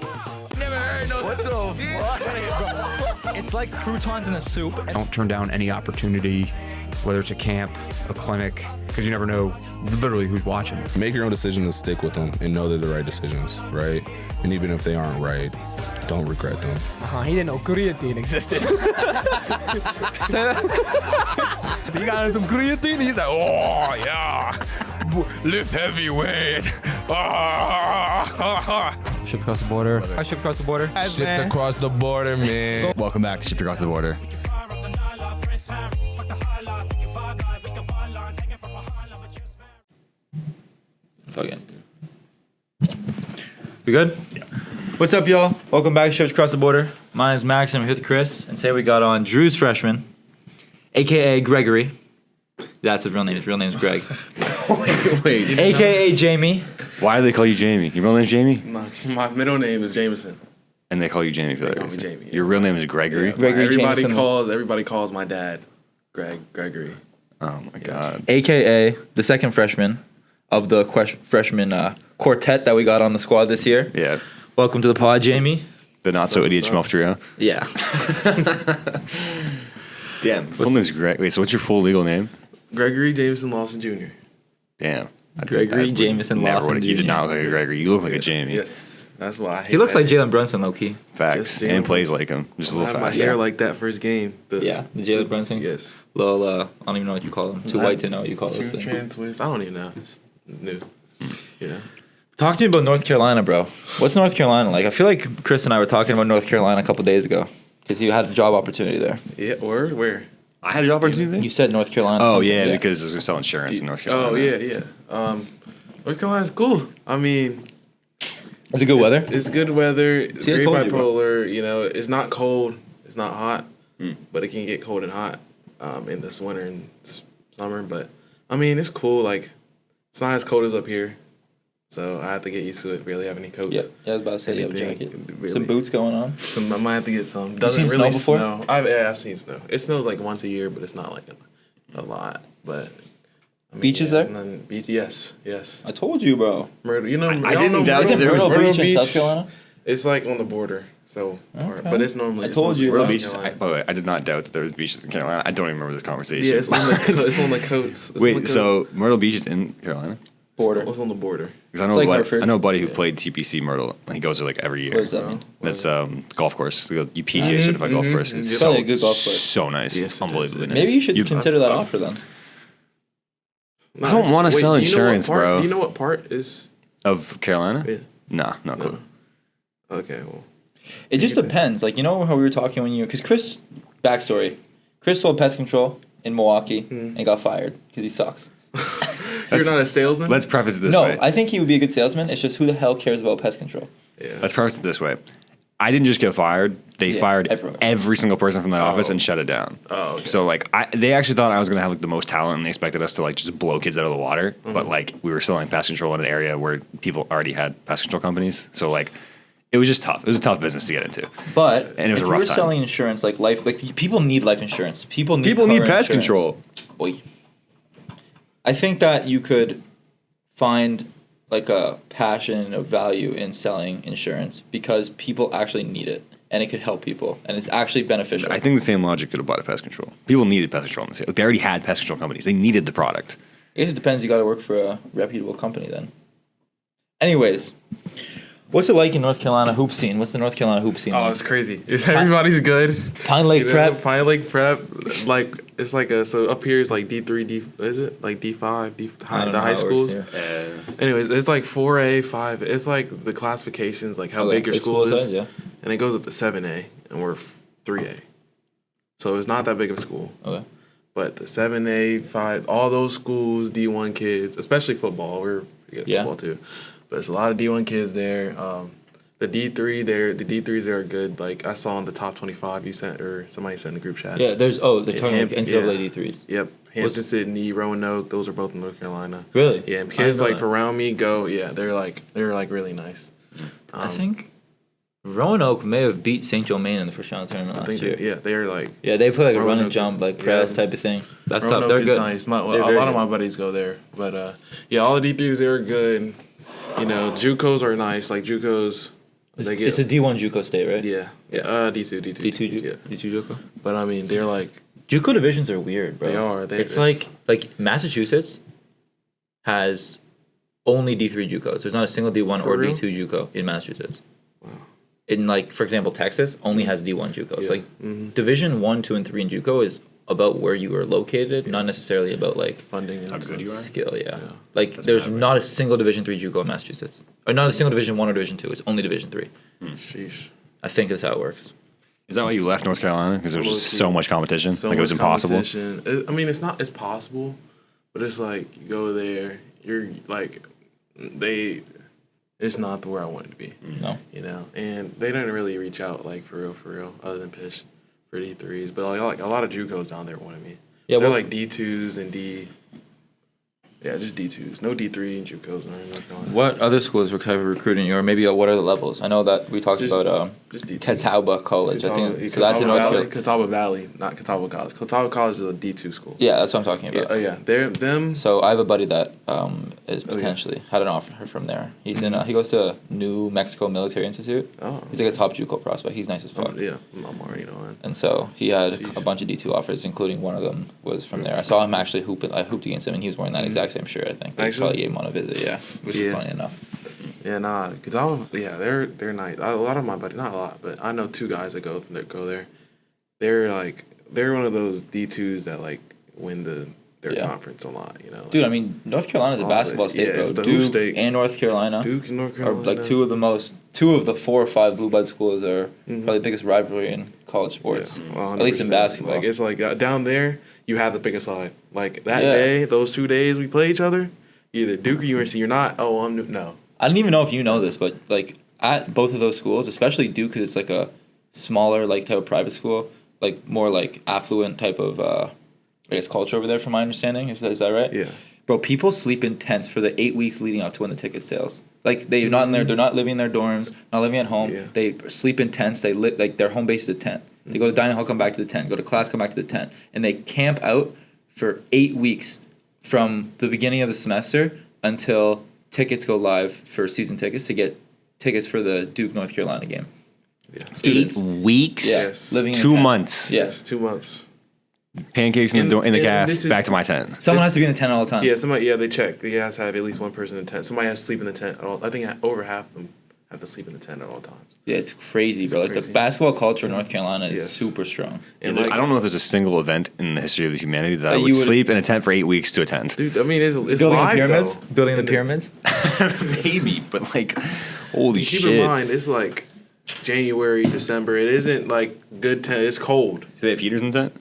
What the fuck? It's like croutons in a soup. Don't turn down any opportunity, whether it's a camp, a clinic, because you never know literally who's watching. Make your own decision and stick with them and know they're the right decisions, right? And even if they aren't right, don't regret them. He didn't know creatine existed. So you got some creatine? He's like, oh, yeah. Lift heavyweight. Shipped across the border. I shipped across the border. Shipped across the border, man. Welcome back to Shipped Across the Border. Okay. We good? Yeah. What's up, y'all? Welcome back to Shipped Across the Border. My name is Max, and I'm here with Chris. And today we got on Drew's freshman, a.k.a. Gregory. That's his real name. His real name is Greg. Wait. A.k.a. Jamie. Why do they call you Jamie? Your real name's Jamie? My middle name is Jameson. And they call you Jamie for that They call me reason. Jamie. Your real name is Gregory? Yeah, Gregory Jameson. Everybody calls my dad Gregory. Oh, my God. A.k.a. the second freshman of the freshman quartet that we got on the squad this year. Yeah. Welcome to the pod, Jamie. The not-so-idiot Schmuff trio. Yeah. Damn. Full name's Greg. Wait, so what's your full legal name? Gregory Jameson Lawson Jr. Damn. Gregory Jameson Lawson You did Jr. not look like a Gregory. You look like a Jamie. Yes, that's why I hate He looks that like name. Jalen Brunson, low-key. Facts. Just And Jalen plays like him. Just a I little have my faster. hair like that first game. The Jalen Brunson? Yes. Little, I don't even know what you call him. Too white to know what you call those things. Trans-twist. I don't even know. Just new. You know? Talk to me about North Carolina, bro. What's North Carolina like? I feel like Chris and I were talking about North Carolina a couple days ago because you had a job opportunity there. Yeah, or where? I had a job opportunity. You said North Carolina. Oh, something, yeah, because I was going to sell insurance in North Carolina. Oh, yeah. North Carolina's cool. I mean, Is it good weather? it's good weather. It's See, I very told you, bro. bipolar. You know, it's not cold. It's not hot. But it can get cold and hot in this winter and summer. But, I mean, it's cool. Like, it's not as cold as up here. So I have to get used to it. Really have any coats? Yeah, I was about to say you have a Anything, jacket. really. Some boots going on. I might have to get some. Doesn't seen really snow before? snow. I've seen snow. It snows like once a year, but it's not like a lot. But I mean, Beaches there? Beach, yes. I told you, bro. Myrtle, you know, I didn't doubt Isn't that there was Myrtle Myrtle Beach in South Carolina? It's like on the border, so Okay. but it's normally. I told you, Myrtle bro. Beach. By the way, I did not doubt that there was beaches in Carolina. I don't even remember this conversation. Yeah, it's on the coast. It's on the Wait, coast. so Myrtle Beach is in Carolina? Border. It's on the border. Because I It's know, like Hartford. I know a buddy who played TPC Myrtle, and he goes there like every year. What does that mean? That's golf course, the PGA certified golf course. It's It's so, probably a good golf course. so nice. Yes, it is. Unbelievably nice. Maybe you should consider that offer then. I don't wanna sell insurance, bro. You know what part is? Of Carolina? Yeah. Nah, not cool. Okay, well. It just depends. Like, you know how we were talking when you... Because Chris... Backstory. Chris sold pest control in Milwaukee and got fired because he sucks. You're not a salesman? Let's preface it this No, way. I think he would be a good salesman. It's just who the hell cares about pest control? Yeah. Let's preface it this way. I didn't just get fired. They Yeah, fired everyone. every single person from that office and shut it down. Oh, okay. So like, they actually thought I was gonna have like the most talent, and they expected us to like just blow kids out of the water. But like, we were selling pest control in an area where people already had pest control companies. So like, it was just tough. It was a tough business to get into. But And it was if a you rough were time. selling insurance, like people need life insurance. People need People need car pest insurance. control. Oy. I think that you could find like a passion, a value in selling insurance because people actually need it and it could help people and it's actually beneficial. I think the same logic could apply to pest control. People needed pest control in the state. Like, they already had pest control companies. They needed the product. I guess it depends. You got to work for a reputable company then. Anyways, what's it like in North Carolina hoop scene? What's the North Carolina hoop scene Oh, like? it's crazy. Everybody's good. Pine Lake You know, Prep. Pine Lake Prep, like it's like so up here is like D3, is it like D5, I don't the know high how it works schools? here. Anyways, it's like 4A, 5. It's like the classifications, like how Okay, big your big school school is, size, yeah. and it goes up to 7A, and we're 3A. So it's not that big of a school. Okay. But the 7A, 5, all those schools, D1 kids, especially football. We get Yeah. football too, but there's a lot of D1 kids there. The D3s there are good. Like I saw in the top 25, you sent or somebody sent in the group chat. Yeah, they're talking like Ham- NCAA yeah. D3s. Yep, Hampton, Sydney, Roanoke. Those are both in North Carolina. Really? Yeah, and I kids didn't know like that. around me go. Yeah, they're like really nice. I think Roanoke may have beat St. Germain in the first round tournament I last think year. they're like. Yeah, they play like a run and Roanoke jump, is- like press yeah. type of thing. That's tough. Roanoke They're is good. nice. They're A very lot of good. my buddies go there, but yeah, all the D3s they were good. You know, JUCOs are nice. Like JUCOs, they get It's a D1 JUCO state, right? yeah. D2 D2 yeah. D2 JUCO. But I mean, they're like JUCO divisions are weird, bro. They are. It's like Massachusetts has only D3 JUCOs. There's not a single D1 For or real? D2 JUCO in Massachusetts. In like, for example, Texas only has D1 JUCOs. Yeah. Like Division 1, 2, and 3 in JUCO is about where you are located, not necessarily about like funding and How good you are. skill. Yeah. Like there's bad, right? not a single Division 3 JUCO in Massachusetts, or not a single Division 1 or Division 2. It's only Division 3. Sheesh. I think that's how it works. Is that why you left North Carolina? Because there was just Low-key. so much competition. So Like it was much impossible. competition. I mean, it's possible, but it's like you go there, you're like it's not where I wanted to be. No. You know, and they didn't really reach out like for real, other than pitch for D3s. But like a lot of JUCOs down there wanted me. Yeah, they're well- like D2s and just D2s, no D3 and JUCOs or anything like that. What other schools were kind of recruiting you, or maybe what are the levels? I know that we talked Just- about just D2. Catawba College. I think so. That's in North Carolina. Catawba Valley, not Catawba College. Catawba College is a D2 school. Yeah, that's what I'm talking Yeah, about. yeah, they're them. So I have a buddy that is yeah. potentially had an offer from there. He's in. He goes to New Mexico Military Institute. Oh, He's like a top JUCO prospect. He's nice as fuck. yeah, I'm already knowing. And so he had Jeez. a bunch of D2 offers, including one of them was from there. I saw him actually hooping. I hooped against him, and he was wearing that exact same shirt. I think. They Actually? probably gave him on a visit. Yeah, which is Yeah. funny enough. Yeah, nah, they're nice. A lot of my buddies, not a lot, but I know two guys that go there. They're one of those D2s that like win their Yeah. conference a lot, you know. Like Dude, I mean, North Carolina's a Oh, basketball yeah, state, bro. it's the hoop Duke state. and North Carolina Duke and North are Carolina. like two of the 4 or 5 blue blood schools are probably the biggest rivalry in college sports. Well, At least in 100%. basketball. Like it's like down there, you have to pick a side. Like that Yeah. day, those 2 days we play each other, either Duke or UNC. You're not. Oh, no. I don't even know if you know this, but like at both of those schools, especially Duke, because it's like a smaller like type of private school, like more like affluent type of I guess culture over there, from my understanding. Is that right? Yeah. Bro, people sleep in tents for the 8 weeks leading up to when the ticket sales. Like they're not in their, they're not living in their dorms, not living at home. Yeah. They sleep in tents. They like their home base is a tent. They go to dining hall, come back to the tent. Go to class, come back to the tent, and they camp out for 8 weeks from the beginning of the semester until tickets go live for season tickets to get tickets for the Duke North Carolina game. Students. 8 weeks. Yeah, Yes. living in a 2 tent. months. Yeah. Yes, 2 months. Pancakes in the And calf. this is- Back to my tent. Someone has to be in the tent all the time. Yeah, they check. They has to have at least one person in the tent. Somebody has to sleep in the tent. I think over half of them have to sleep in the tent at all times. Yeah, it's crazy, bro. Like the crazy. basketball culture in North Carolina is Yes. super strong. And I don't know if there's a single event in the history of the humanity that I you would would- sleep in a tent for 8 weeks to attend. dude. I mean, it's Building the live pyramids. though. Building the And pyramids. Maybe, but like, holy Keep shit. in mind, it's like January, December. It isn't like good tent. It's cold. Do they have heaters in the tent?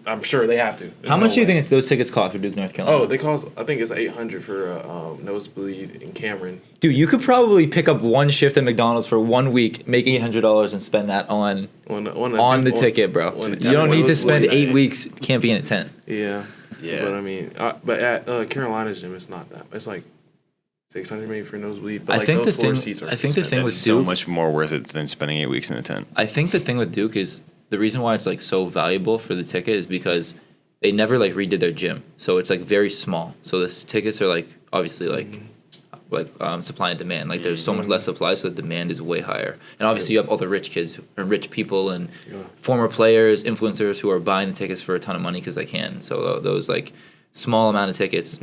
I'm sure they have to. There's How much no do you way. think those tickets cost for Duke North Carolina? Oh, they cost. I think it's $800 for a nosebleed in Cameron. Dude, you could probably pick up one shift at McDonald's for 1 week, make $800, and spend that on the ticket, bro. You don't need to spend 8 weeks camping in a tent. Yeah. Yeah. But I mean, but at Carolina's gym, it's not that. It's like $600 maybe for nosebleed. But I like think those the floor thing. seats are I think the thing expensive. with It's so Duke. much more worth it than spending 8 weeks in a tent. I think the thing with Duke is the reason why it's like so valuable for the ticket is because they never like redid their gym, so it's like very small. So the tickets are like obviously like supply and demand. Like there's so much less supply, so the demand is way higher. And obviously you have all the rich kids or rich people and former players, influencers who are buying the tickets for a ton of money because they can. So those like small amount of tickets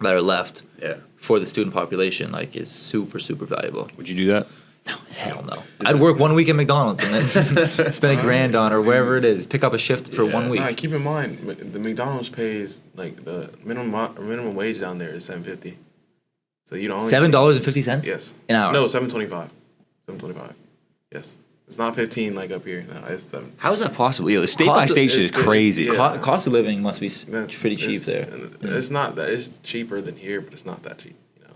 that are left Yeah. for the student population like is super valuable. Would you do that? Hell no. I'd work 1 week at McDonald's and then spend $1,000 on or wherever it is. Pick up a shift for 1 week. Nah, keep in mind, the McDonald's pays like the minimum wage down there is $7.50. So you don't $7.50 Yes. an hour. No, $7.25. $7.25. Yes. It's not 15 like up here. No, it's 7. How is that possible? Yeah, the state by Cost- state shit is it's- crazy. yeah. Cost of living must be That's- pretty cheap it's- there. It's not that. It's cheaper than here, but it's not that cheap. You know,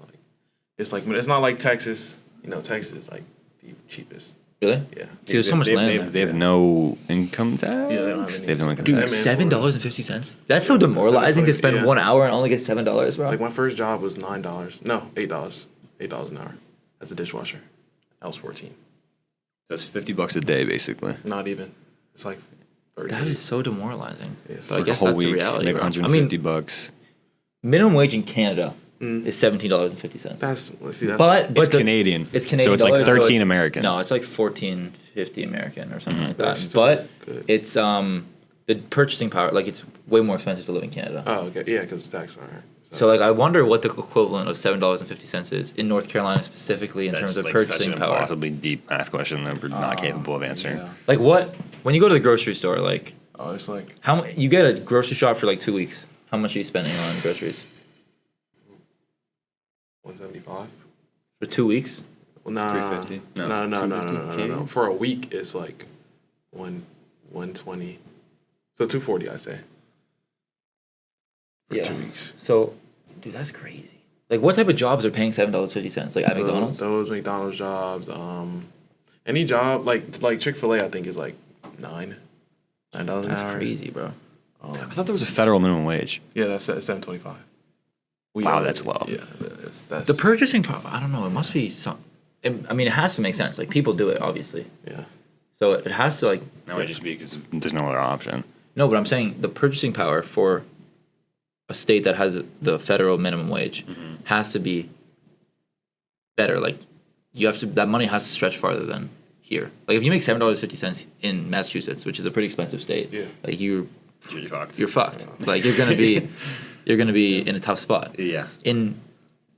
like it's not like Texas. You know, Texas is like the cheapest. Really? Yeah. There's so much land there. They have no income tax. Yeah, they don't have any. They have no income Dude, tax. man, $7.50. That's so demoralizing to spend 1 hour and only get $7, bro. Like my first job was $9. No, $8. $8 an hour as a dishwasher. I was 14. That's $50 a day, basically. Not even. It's like 30. That is so demoralizing. Yes. But I Like a guess Whole that's week, the reality. make bro. $150. Minimum wage in Canada is $17.50. That's let's see. That's but It's the- Canadian. It's Canadian. So it's like dollars, 13 it's- American. No, it's like $14.50 American or something like that. That's still But good. it's the purchasing power. Like it's way more expensive to live in Canada. Oh, okay. Yeah, because it's tax on her. So like I wonder what the equivalent of $7.50 is in North Carolina specifically in terms of like purchasing such an power. impossibly deep math question that we're not capable of answering. Yeah. Like what when you go to the grocery store, like Oh, it's like you get a grocery shop for like 2 weeks. How much are you spending on groceries 175. for 2 weeks? Well, nah, 350? No, no, no, no, no, no, no, 250K? no. For a week, it's like 120. So 240, I say. For 2 weeks. So, dude, that's crazy. Like, what type of jobs are paying $7.50? Like at McDonald's? Those McDonald's jobs. Any job like Chick-fil-A, I think is like $9 an That's hour. crazy, bro. I thought there was a federal minimum wage. Yeah, that's $7.25. Wow, that's low. Yeah, that's The purchasing power, I don't know. It must be some. I mean, it has to make sense. Like, people do it, obviously. yeah. So it has to, like. That might just be because there's no other option. No, but I'm saying the purchasing power for a state that has the federal minimum wage has to be better. Like, that money has to stretch farther than here. Like, if you make $7.50 in Massachusetts, which is a pretty expensive state, Yeah. like You're fucked. you're fucked. Like, you're gonna be in a tough spot. Yeah.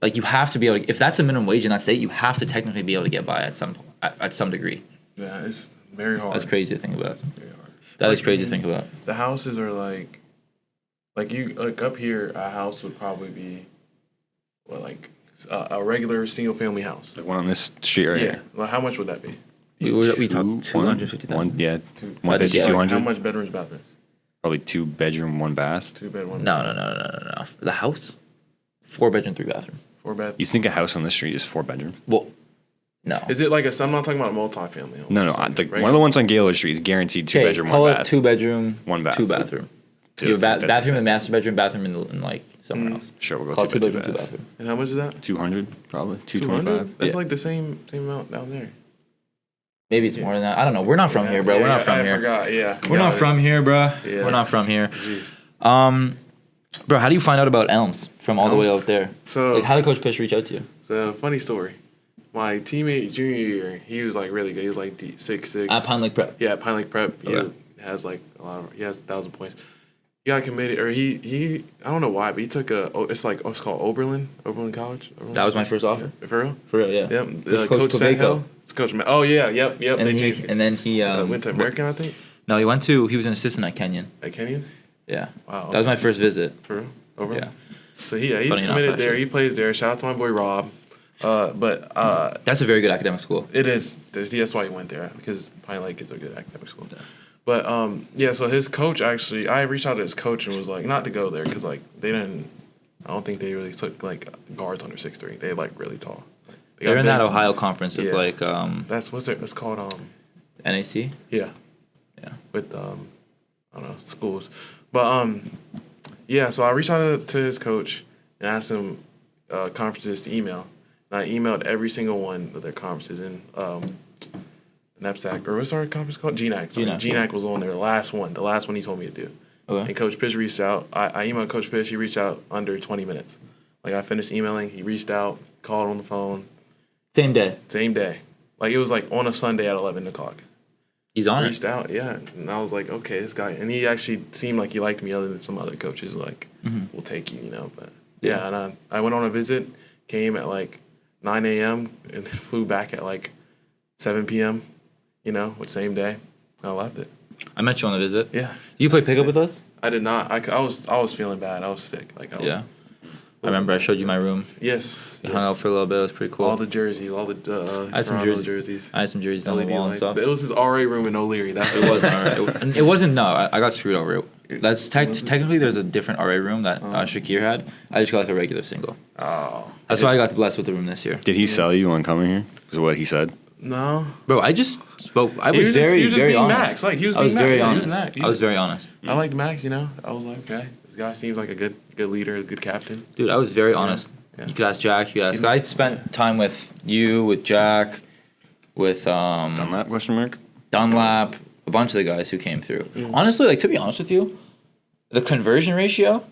Like, you have to be able to, if that's the minimum wage in that state, you have to technically be able to get by at some degree. Yeah, it's very hard. That's crazy to think about. Very hard. That is Like, crazy to think about. The houses are like up here, a house would probably be, a regular single family house. Like one on this street right Yeah. here. Well, how much would that be? We talked Two- one- 250,000. one- Yeah, Two- 150, Yeah. 200. How much bedrooms, bathrooms? Probably 2 bedroom, 1 bath. 2 bed, 1 No. bath. The house, 4 bedroom, 3 bathroom. 4 bed. You think a house on this street is 4 bedrooms? Well, no. Is it like I'm not talking about a multi-family home. No, no. One of the ones on Gaylord Street is guaranteed 2 bedroom, call 1 it bath. 2 bedroom, 1 bath. 2 bathroom. Two, You have that's bathroom in the exactly- master bedroom, bathroom in like somewhere else. Sure, we'll Call go it 2 2 bedroom, bedroom, 2 2 bath. bathroom. And how much is that? 200, probably. 200? 225. That's Yeah. like the same amount down there. Maybe it's more than that. I don't know. We're not from here, bro. We're not from I here. forgot. Yeah. We're not from here, bro. Yeah. We're not from here. Jeez. Bro, how do you find out about Elms from all the way Elms? out there? So Like, how did Coach Pish reach out to you? it's a funny story. My teammate junior year, he was like really good. He was like 6'6". At Pine Lake Prep. Yeah, Pine Lake Prep. He Okay. has like he has 1,000 points. He got committed, or he I don't know why, but he took it's called Oberlin College. Oberlin? That was my first offer. Yeah, for real. For real, yeah. Yep. With Coach Kovaco. Sandhill. It's Coach. Oh yeah, yep. And they then changed it. he Went to American, I think. No, he was an assistant at Kenyon. At Kenyon. Yeah. Wow. That was my first visit. For real. Oberlin. Yeah. So he's Funny enough, committed there. actually. He plays there. Shout out to my boy Rob. But That's a very good academic school. it is. That's why he went there, because Pine Lake is a good academic school. But yeah. So his coach actually, I reached out to his coach and was like, not to go there because like they didn't. I don't think they really took like guards under 6'3". They like really tall. They got They're in that bigs. Ohio conference of Yeah. like That's what's it? It's called NAC. yeah. Yeah. With I don't know, schools. But yeah, so I reached out to his coach and asked him conferences to email. And I emailed every single one of their conferences in NAPSAC, or what's our conference called? GNAC. Sorry. GNAC. GNAC was on there, the last one he told me to do. Okay. And Coach Pish reached out. I emailed Coach Pish. He reached out under 20 minutes. Like, I finished emailing. He reached out, called on the phone. Same day. Same day. Like, it was like on a Sunday at 11 o'clock. He's on Reached it. out, yeah. And I was like, okay, this guy. And he actually seemed like he liked me other than some other coaches. Like, we'll take you, But yeah, and I went on a visit, came at like 9 a.m. and flew back at like 7 p.m., with same day. I loved it. I met you on the visit. Yeah. You play pickup with us? I did not. I was feeling bad. I was sick. Like, I was, Yeah. I remember I showed you my room. Yes. We hung out for a little bit. It was pretty cool. All the jerseys, all the I had some Toronto jerseys. I had some jerseys on LED the wall and lights. stuff. It was his RA room in O'Leary. That's It wasn't alright. It wasn't. No, I got screwed over. That's technically there's a different RA room that Shakir had. I just got like a regular single. Oh. That's why I got blessed with the room this year. Did he sell you on coming here? Is what he said? No. Bro, I just spoke. I He was was just- very, he was just very being honest. Max. Like, he was I was being Max. very Yeah, he was honest. Max. He I was was- very honest, I liked Max, I was like, okay, this guy seems like a good leader, a good captain. dude. I was very honest. Yeah. You could ask Jack. You could ask. I spent time with you, with Jack, with Dunlap, question mark? Dunlap, a bunch of the guys who came through. Honestly, like to be honest with you, the conversion ratio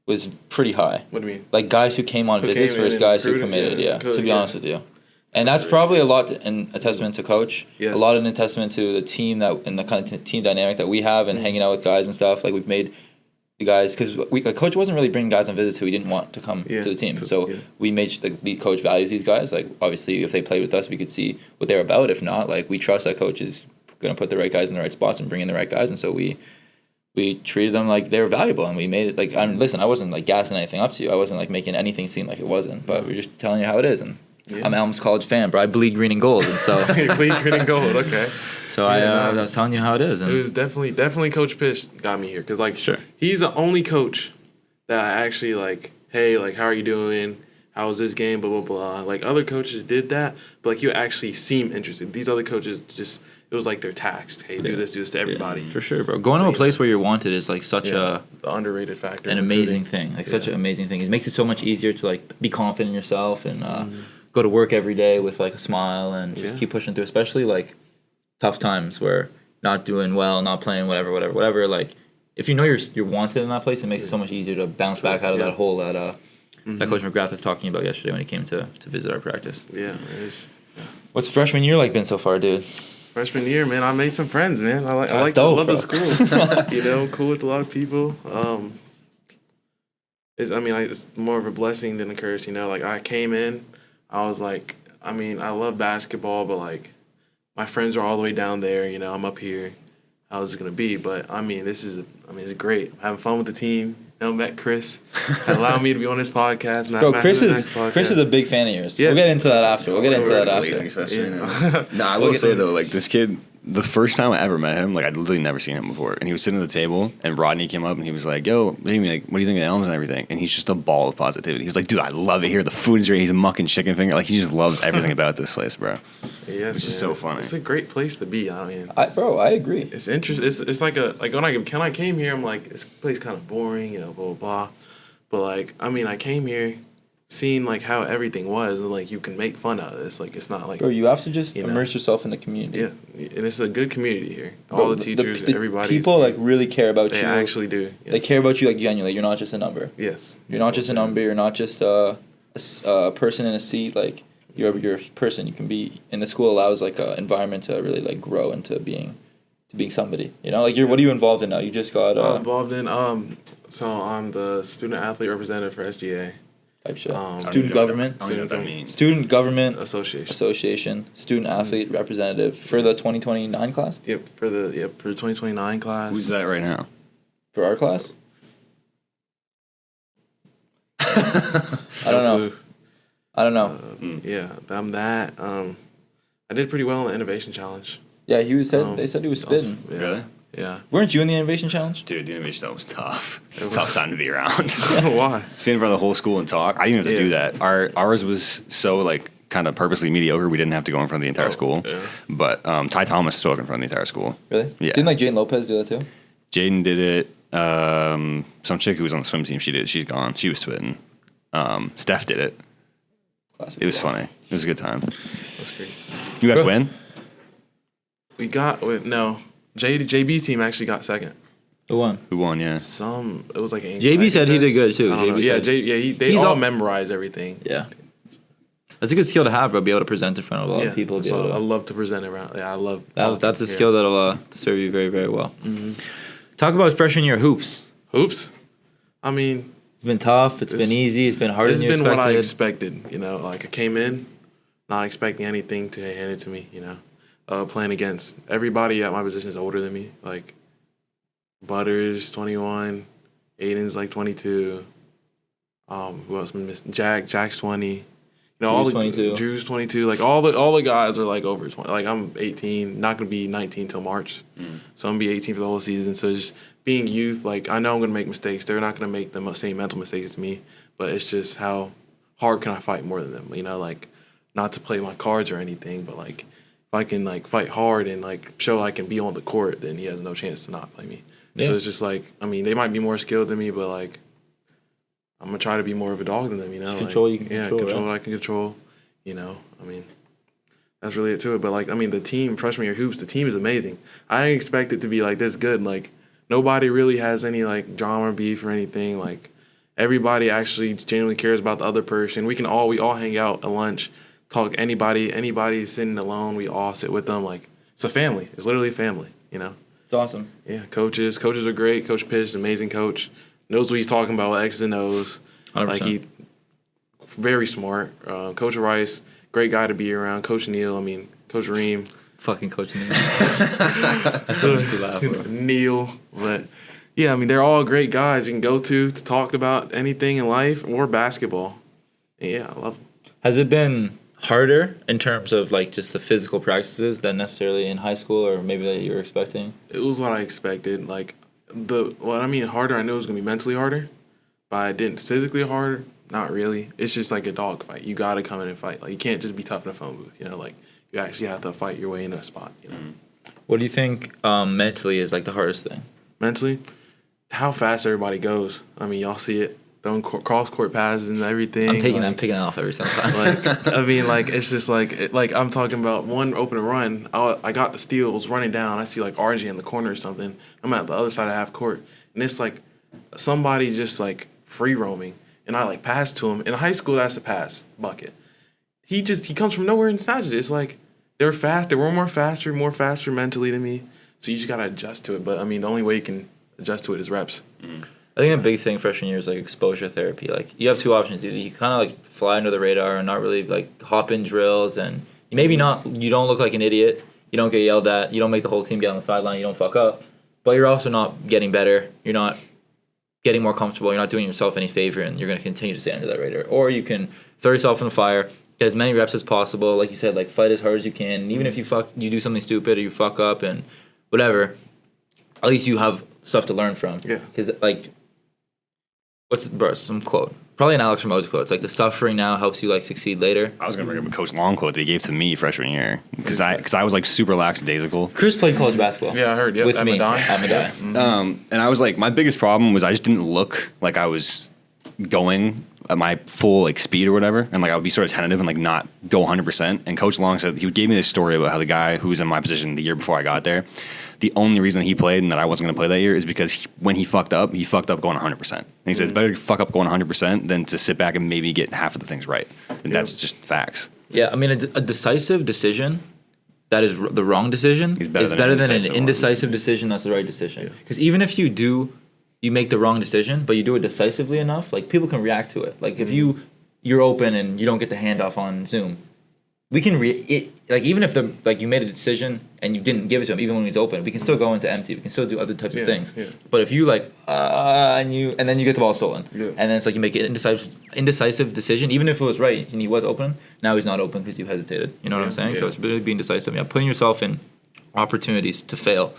was pretty high. What do you mean? Like guys who came on Who visits came in versus and guys who recruited, committed. yeah, Yeah, cool, to be yeah. honest with you, and that's probably a lot in a testament to coach. Yes. A lot in a testament to the team that and the kind of team dynamic that we have and hanging out with guys and stuff. Like we've made the guys because coach wasn't really bringing guys on visits who he didn't want to come to the team. So we made the coach values these guys. Like obviously, if they played with us, we could see what they're about. If not, like we trust that coach is going to put the right guys in the right spots and bring in the right guys. And so we treated them like they were valuable, and we made it like. Listen, I wasn't like gassing anything up to you. I wasn't like making anything seem like it wasn't. But we're just telling you how it is. And I'm Elms College fan, bro. I bleed green and gold, and so Bleed green and gold. Okay. so I was telling you how it is. And It was definitely Coach Pish got me here because like Sure. he's the only coach that I actually like. Hey, like how are you doing? How was this game? Blah blah blah. Like other coaches did that, but like you actually seem interested. These other coaches just it was like they're taxed. Hey, do this to everybody. for sure, bro. Going to a place where you're wanted is like such The underrated factor. an in amazing recruiting. thing. Like such an amazing thing. It makes it so much easier to like be confident in yourself and go to work every day with like a smile and just keep pushing through. Especially like tough times where not doing well, not playing, whatever. Like if you know you're wanted in that place, it makes it so much easier to bounce back out of that hole that that Coach McGrath was talking about yesterday when he came to visit our practice. Yeah, it's What's freshman year like been so far, dude? freshman year, man. I made some friends, man. I dope, love bro. the school. You know, cool with a lot of people. It's more of a blessing than a curse. You know, like I came in, I was like, I love basketball, but like my friends are all the way down there. You know, I'm up here. How's it gonna be? But it's great. I'm having fun with the team. You know, met Chris. Allowed me to be on this podcast. Bro, Chris is a big fan of yours. Yes. We'll get into that after. Nah, I will say though, like this kid, the first time I ever met him, like I'd literally never seen him before, and he was sitting at the table, and Rodney came up and he was like, "Yo, Jamie, like, what do you think of Elms and everything?" And he's just a ball of positivity. He was like, "Dude, I love it here. The food is great." He's a mucking chicken finger. Like he just loves everything about this place, bro. Yes, It's just so funny. It's a great place to be. I mean, I agree. it's interesting. It's like when I came here, I'm like, this place kind of boring, you know, blah blah blah. But like, I came here, seeing like how everything was, and like you can make fun out of this. Like it's not like Bro, you have to just You know. immerse yourself in the community. yeah, and it's a good community here. Bro, All the teachers, everybody. people like really care about they you. actually do. Yes. They care about you like genuinely. You're not just a number. Yes, You're not just a number. You're not just a person in a seat. Like you're a person. You can be. And the school allows like an environment to really like grow into being somebody. You know, like what are you involved in now? You just got I'm involved in So I'm the student athlete representative for SGA type shit. I Student government. I don't know what that means. Student government Association. student athlete representative for the 2029 class. Yep, for the 2029 class. Who's that right now? For our class. I don't know. Yeah, I'm that. I did pretty well in the innovation challenge. Yeah, they said he was spitting. Yeah, Really? Yeah. Weren't you in the innovation challenge? Dude, the innovation that was tough. It was a tough time to be around. Why? Stand in front of the whole school and talk. I didn't even have to do that. Ours was so like kind of purposely mediocre. We didn't have to go in front of the entire school. Yeah. But Ty Thomas spoke in front of the entire school. Really? Yeah. Didn't like Jane Lopez do that too? Jaden did it. Some chick who was on the swim team, she did it. She's gone. She was spitting. Steph did it. Classic. It was funny. It was a good time. That's great. You guys win? We got JB's team actually got second. Who won? Who won? Yeah. It was like an JB said he did good, too. I don't know. JB Yeah, said- they He's all all- memorize everything. Yeah. That's a good skill to have, bro. Be able to present in front of a lot Yeah, of people. Be so able I to, love to present around. Yeah, I love. talking. that's a Yeah. skill that'll serve you very, very well. Talk about freshman year hoops. Hoops. I mean, It's been tough. It's been easy. It's been harder it's than you been expected. what I expected. You know, like I came in, not expecting anything to hand it to me. You know, playing against everybody at my position is older than me. Like Butters, 21, Aiden's like 22. Who else been missing? Jack's 20. You know, all the 22. Drew's 22. Like all the guys are like over 20. Like I'm 18, not gonna be 19 till March. So I'm gonna be 18 for the whole season. So just being youth, like I know I'm gonna make mistakes. They're not gonna make the same mental mistakes as me, but it's just how hard can I fight more than them? You know, like not to play my cards or anything, but like if I can like fight hard and like show I can be on the court, then he has no chance to not play me. Yeah. So it's just like, I mean, they might be more skilled than me, but like I'm gonna try to be more of a dog than them. You know, Control like, you can yeah, control, control right? what I can control. You know, I mean, that's really it to it. But like, I mean, the team freshman year hoops, the team is amazing. I didn't expect it to be like this good. Like, nobody really has any like drama or beef or anything. Like, everybody actually genuinely cares about the other person. We all hang out at lunch, talk. Anybody sitting alone, we all sit with them. Like, it's a family. It's literally a family. You know. It's awesome. Yeah, coaches are great. Coach Pitch, amazing coach, knows what he's talking about with X's and O's. 100%. Like, he very smart. Coach Rice, great guy to be around. Coach Neal, I mean, Coach Reem. Fucking coaching. That's so makes me laugh, bro. Neal, but yeah, I mean, they're all great guys you can go to talk about anything in life or basketball. And yeah, I love them. Has it been harder in terms of like just the physical practices than necessarily in high school or maybe that you were expecting? It was what I expected. Like, harder, I knew it was gonna be mentally harder, but I didn't physically harder. Not really. It's just like a dog fight. You gotta come in and fight. Like, you can't just be tough in a phone booth. You know, like, you actually have to fight your way into a spot. You know. What do you think mentally is like the hardest thing? Mentally, how fast everybody goes. I mean, y'all see it. Throwing cross court passes and everything. I'm picking it off every single time. Like, I mean, like, it's just like I'm talking about one open and run. I got the steal, was running down. I see like RJ in the corner or something. I'm at the other side of half court, and it's like somebody just like free roaming, and I like pass to him. In high school, that's a pass bucket. He comes from nowhere and snatches it. It's like they're fast. They were more faster mentally than me. So you just gotta adjust to it. But I mean, the only way you can adjust to it is reps. Mm-hmm. I think a big thing freshman year is like exposure therapy. Like, you have two options, dude. You kind of like fly under the radar and not really like hop in drills, and you don't look like an idiot. You don't get yelled at. You don't make the whole team get on the sideline. You don't fuck up. But you're also not getting better. You're not getting more comfortable. You're not doing yourself any favor, and you're going to continue to stay under that radar. Or you can throw yourself in the fire, get as many reps as possible. Like you said, like fight as hard as you can. And even if you do something stupid or you fuck up and whatever, at least you have stuff to learn from. Yeah. Because like, some quote? Probably an Alex Ramosi quote. It's like, the suffering now helps you like succeed later. I was gonna bring up a Coach Long quote that he gave to me freshman year because I was like super lackadaisical. Chris played college basketball. Yeah, I heard. Yep, with at me Medai. at Medai. Mm-hmm. And I was like, my biggest problem was I just didn't look like I was going at my full like speed or whatever, and like I would be sort of tentative and like not go 100%. And Coach Long said, he gave me this story about how the guy who was in my position the year before I got there, the only reason he played and that I wasn't going to play that year is because when he fucked up going 100%. And he said it's better to fuck up going 100% than to sit back and maybe get half of the things right. And that's just facts. Yeah, I mean, a decisive decision that is the wrong decision is better than an indecisive decision that's the right decision. Because even if you make the wrong decision, but you do it decisively enough, like, people can react to it. Like, if you're open and you don't get the handoff on Zoom, we can even if you made a decision and you didn't give it to him, even when he's open, we can still go into empty. We can still do other types of things. Yeah. But if you and then you get the ball stolen, and then it's like you make an indecisive decision, even if it was right and he was open, now he's not open because you hesitated. You know what I'm saying? So it's really being decisive. Yeah, putting yourself in opportunities to fail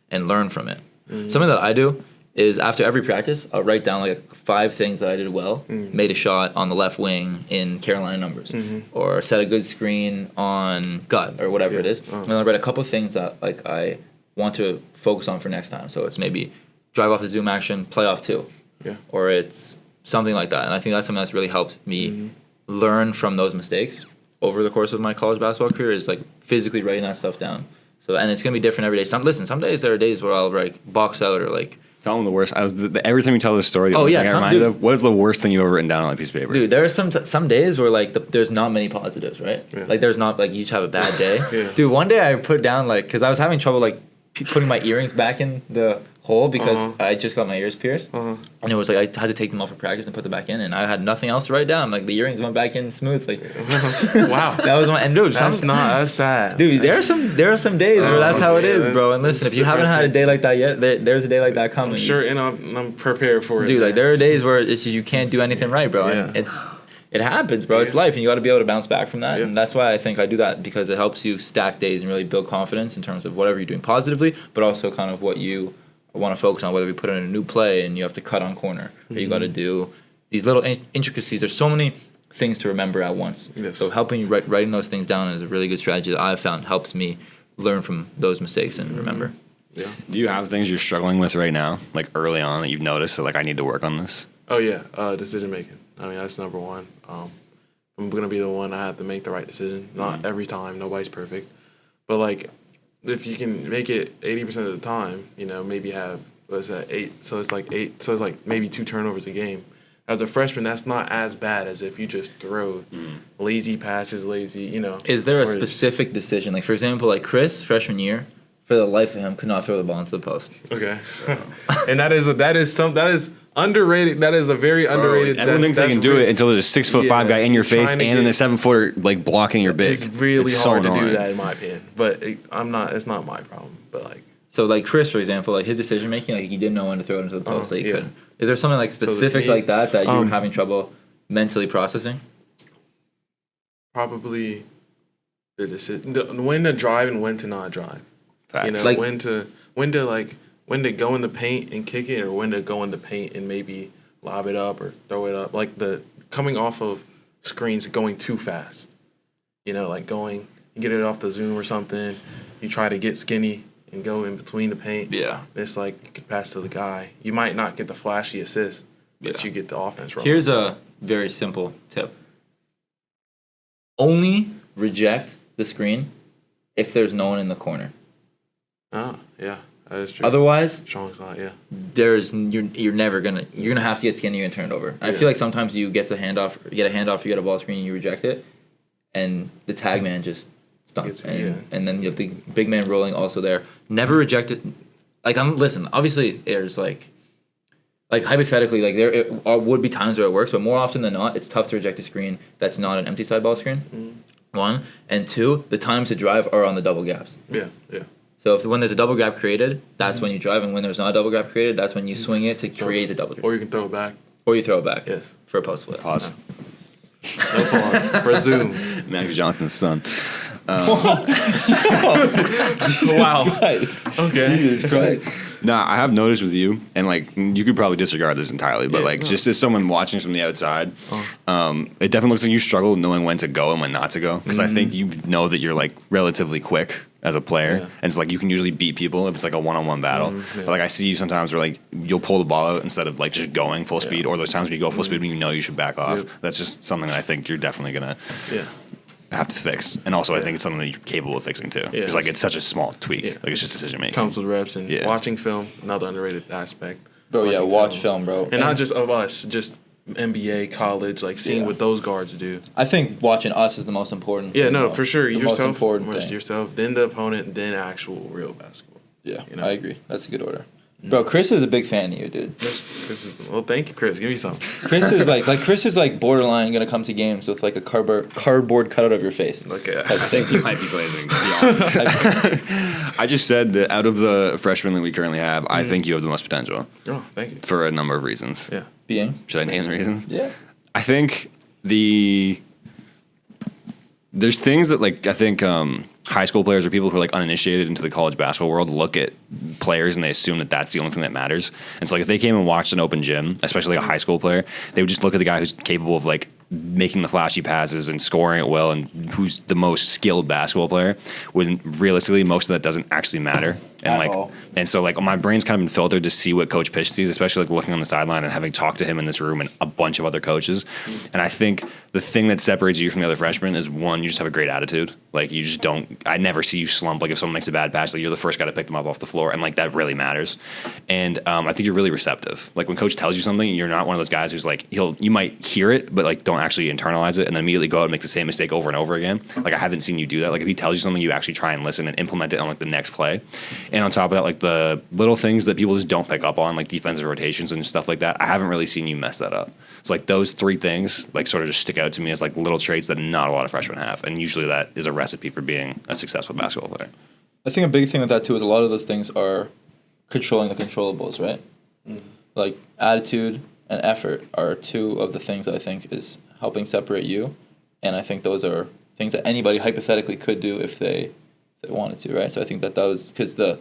and learn from it. Something that I do is after every practice, I'll write down like 5 things that I did well. Made a shot on the left wing in Carolina numbers, or set a good screen on gut, or whatever it is. And then I'll write a couple of things that like I want to focus on for next time. So it's maybe drive off the Zoom action, play off 2. Or it's something like that. And I think that's something that's really helped me learn from those mistakes over the course of my college basketball career, is like physically writing that stuff down. So, and it's going to be different every day. Some days there are days where I'll like box out or like, tell them the worst. Every time you tell this story, what is the worst thing you've ever written down on a piece of paper? Dude, there are some days where like there's not many positives, right? Yeah. Like there's not, like, you just have a bad day. Dude, one day I put down like, because I was having trouble like putting my earrings back in the hole because I just got my ears pierced, and it was like I had to take them off for practice and put them back in, and I had nothing else to write down. Like the earrings went back in smoothly. Wow, that was one. And dude, that's sad. Dude, there are some days where that's how it is, bro. And listen, if you haven't had a day like that yet, there's a day like that coming. I'm sure, and I'm prepared for it. Dude, like there are days where you can't do anything right, bro. And it happens, bro. It's life, and you got to be able to bounce back from that. And that's why I think I do that, because it helps you stack days and really build confidence in terms of whatever you're doing positively, but also kind of what you want to focus on, whether we put in a new play and you have to cut on corner, or you got to do these little intricacies. There's so many things to remember at once. So helping you writing those things down is a really good strategy that I've found helps me learn from those mistakes and remember. Yeah. Do you have things you're struggling with right now, like early on, that you've noticed that like I need to work on this? Oh yeah, decision making. I mean, that's number one. I'm gonna be the one. I have to make the right decision. Not every time. Nobody's perfect, but like if you can make it 80% of the time, maybe have what's that 8? So it's like 8. So it's like maybe 2 turnovers a game. As a freshman, that's not as bad as if you just throw lazy passes, Is there a specific decision? Like, for example, like Chris, freshman year, for the life of him, could not throw the ball into the post. Okay. And that is underrated. That is a very underrated. Everyone thinks they can do it until there's a 6'5" guy in your face and then a 7-footer like blocking your big. It's really so hard to annoying. do that, in my opinion. But it's not my problem. But like. So, like Chris, for example, like his decision making, like he didn't know when to throw it into the post. Like he yeah. couldn't. Is there something like specific like that you were having trouble mentally processing? Probably the decision, when to drive and when to not drive. Facts. Like- when to go in the paint and kick it, or when to go in the paint and maybe lob it up or throw it up. Like the coming off of screens going too fast. Like you get it off the zoom or something. You try to get skinny and go in between the paint. Yeah. It's like you could pass to the guy. You might not get the flashy assist, but you get the offense rolling. Here's a very simple tip. Only reject the screen if there's no one in the corner. Oh, yeah. That is true. Otherwise, Strong side, yeah. you're gonna have to get skinny and turn it over. I feel like sometimes you get a handoff, you get a ball screen and you reject it, and the tag man just stunts, and then you have the big man rolling also there. Never reject it. Like listen, obviously there's like hypothetically, like there would be times where it works, but more often than not, it's tough to reject a screen that's not an empty side ball screen. 1 and 2, the times to drive are on the double gaps. Yeah. So when there's a double gap created, that's when you drive, and when there's not a double gap created, that's when you swing it to create a double gap. Or you can throw it back. Or you throw it back. Yes. For a post flip. Pause. No pause. Resume. Max Johnson's son. Wow. Guys. Okay. Jesus Christ. Nah, I have noticed with you, and like you could probably disregard this entirely, but just as someone watching from the outside, it definitely looks like you struggle knowing when to go and when not to go. Because I think you know that you're like relatively quick as a player, and it's like you can usually beat people if it's like a one-on-one battle. But like I see you sometimes where like you'll pull the ball out instead of like just going full speed, or those times when you go full speed when you know you should back off. That's just something that I think you're definitely gonna have to fix. And also I think it's something that you're capable of fixing too. Because like it's such a small tweak. Like it's just decision making. Comes with reps and watching film, another underrated aspect. Bro, watch film, bro. And not just of us, just NBA, college, like seeing what those guards do. I think watching us is the most important. Yeah, thing, no, bro. for sure. The Yourself, most important thing. yourself, then the opponent, then actual real basketball. Yeah, I agree. That's a good order. Bro, Chris is a big fan of you, dude. Well, thank you, Chris. Give me some. Chris is like borderline gonna come to games with like a cardboard cutout of your face. Okay. I think You might be glazing, to be honest. I just said that out of the freshmen that we currently have, I think you have the most potential Oh, thank you. for a number of reasons. Yeah. being. Should I name the reasons? Yeah. I think there's things that like I think high school players or people who are like uninitiated into the college basketball world look at players and they assume that that's the only thing that matters. And so like if they came and watched an open gym, especially like a high school player, they would just look at the guy who's capable of like making the flashy passes and scoring it well and who's the most skilled basketball player, when realistically most of that doesn't actually matter. And At like all. and so like my brain's kind of been filtered to see what Coach Pish sees, especially like looking on the sideline and having talked to him in this room and a bunch of other coaches. And I think the thing that separates you from the other freshmen is, one, you just have a great attitude. Like you just don't, I never see you slump. Like if someone makes a bad pass, like you're the first guy to pick them up off the floor, and like that really matters. And I think you're really receptive. Like when Coach tells you something, you're not one of those guys who's like, you might hear it, but like don't actually internalize it and then immediately go out and make the same mistake over and over again. Like I haven't seen you do that. Like if he tells you something, you actually try and listen and implement it on like the next play. And on top of that, like the little things that people just don't pick up on, like defensive rotations and stuff like that, I haven't really seen you mess that up. So like those three things like sort of just stick out to me as like little traits that not a lot of freshmen have. And usually that is a recipe for being a successful basketball player. I think a big thing with that too is a lot of those things are controlling the controllables, right? Like attitude and effort are two of the things that I think is helping separate you, and I think those are things that anybody hypothetically could do if they wanted to, right? So I think that was because the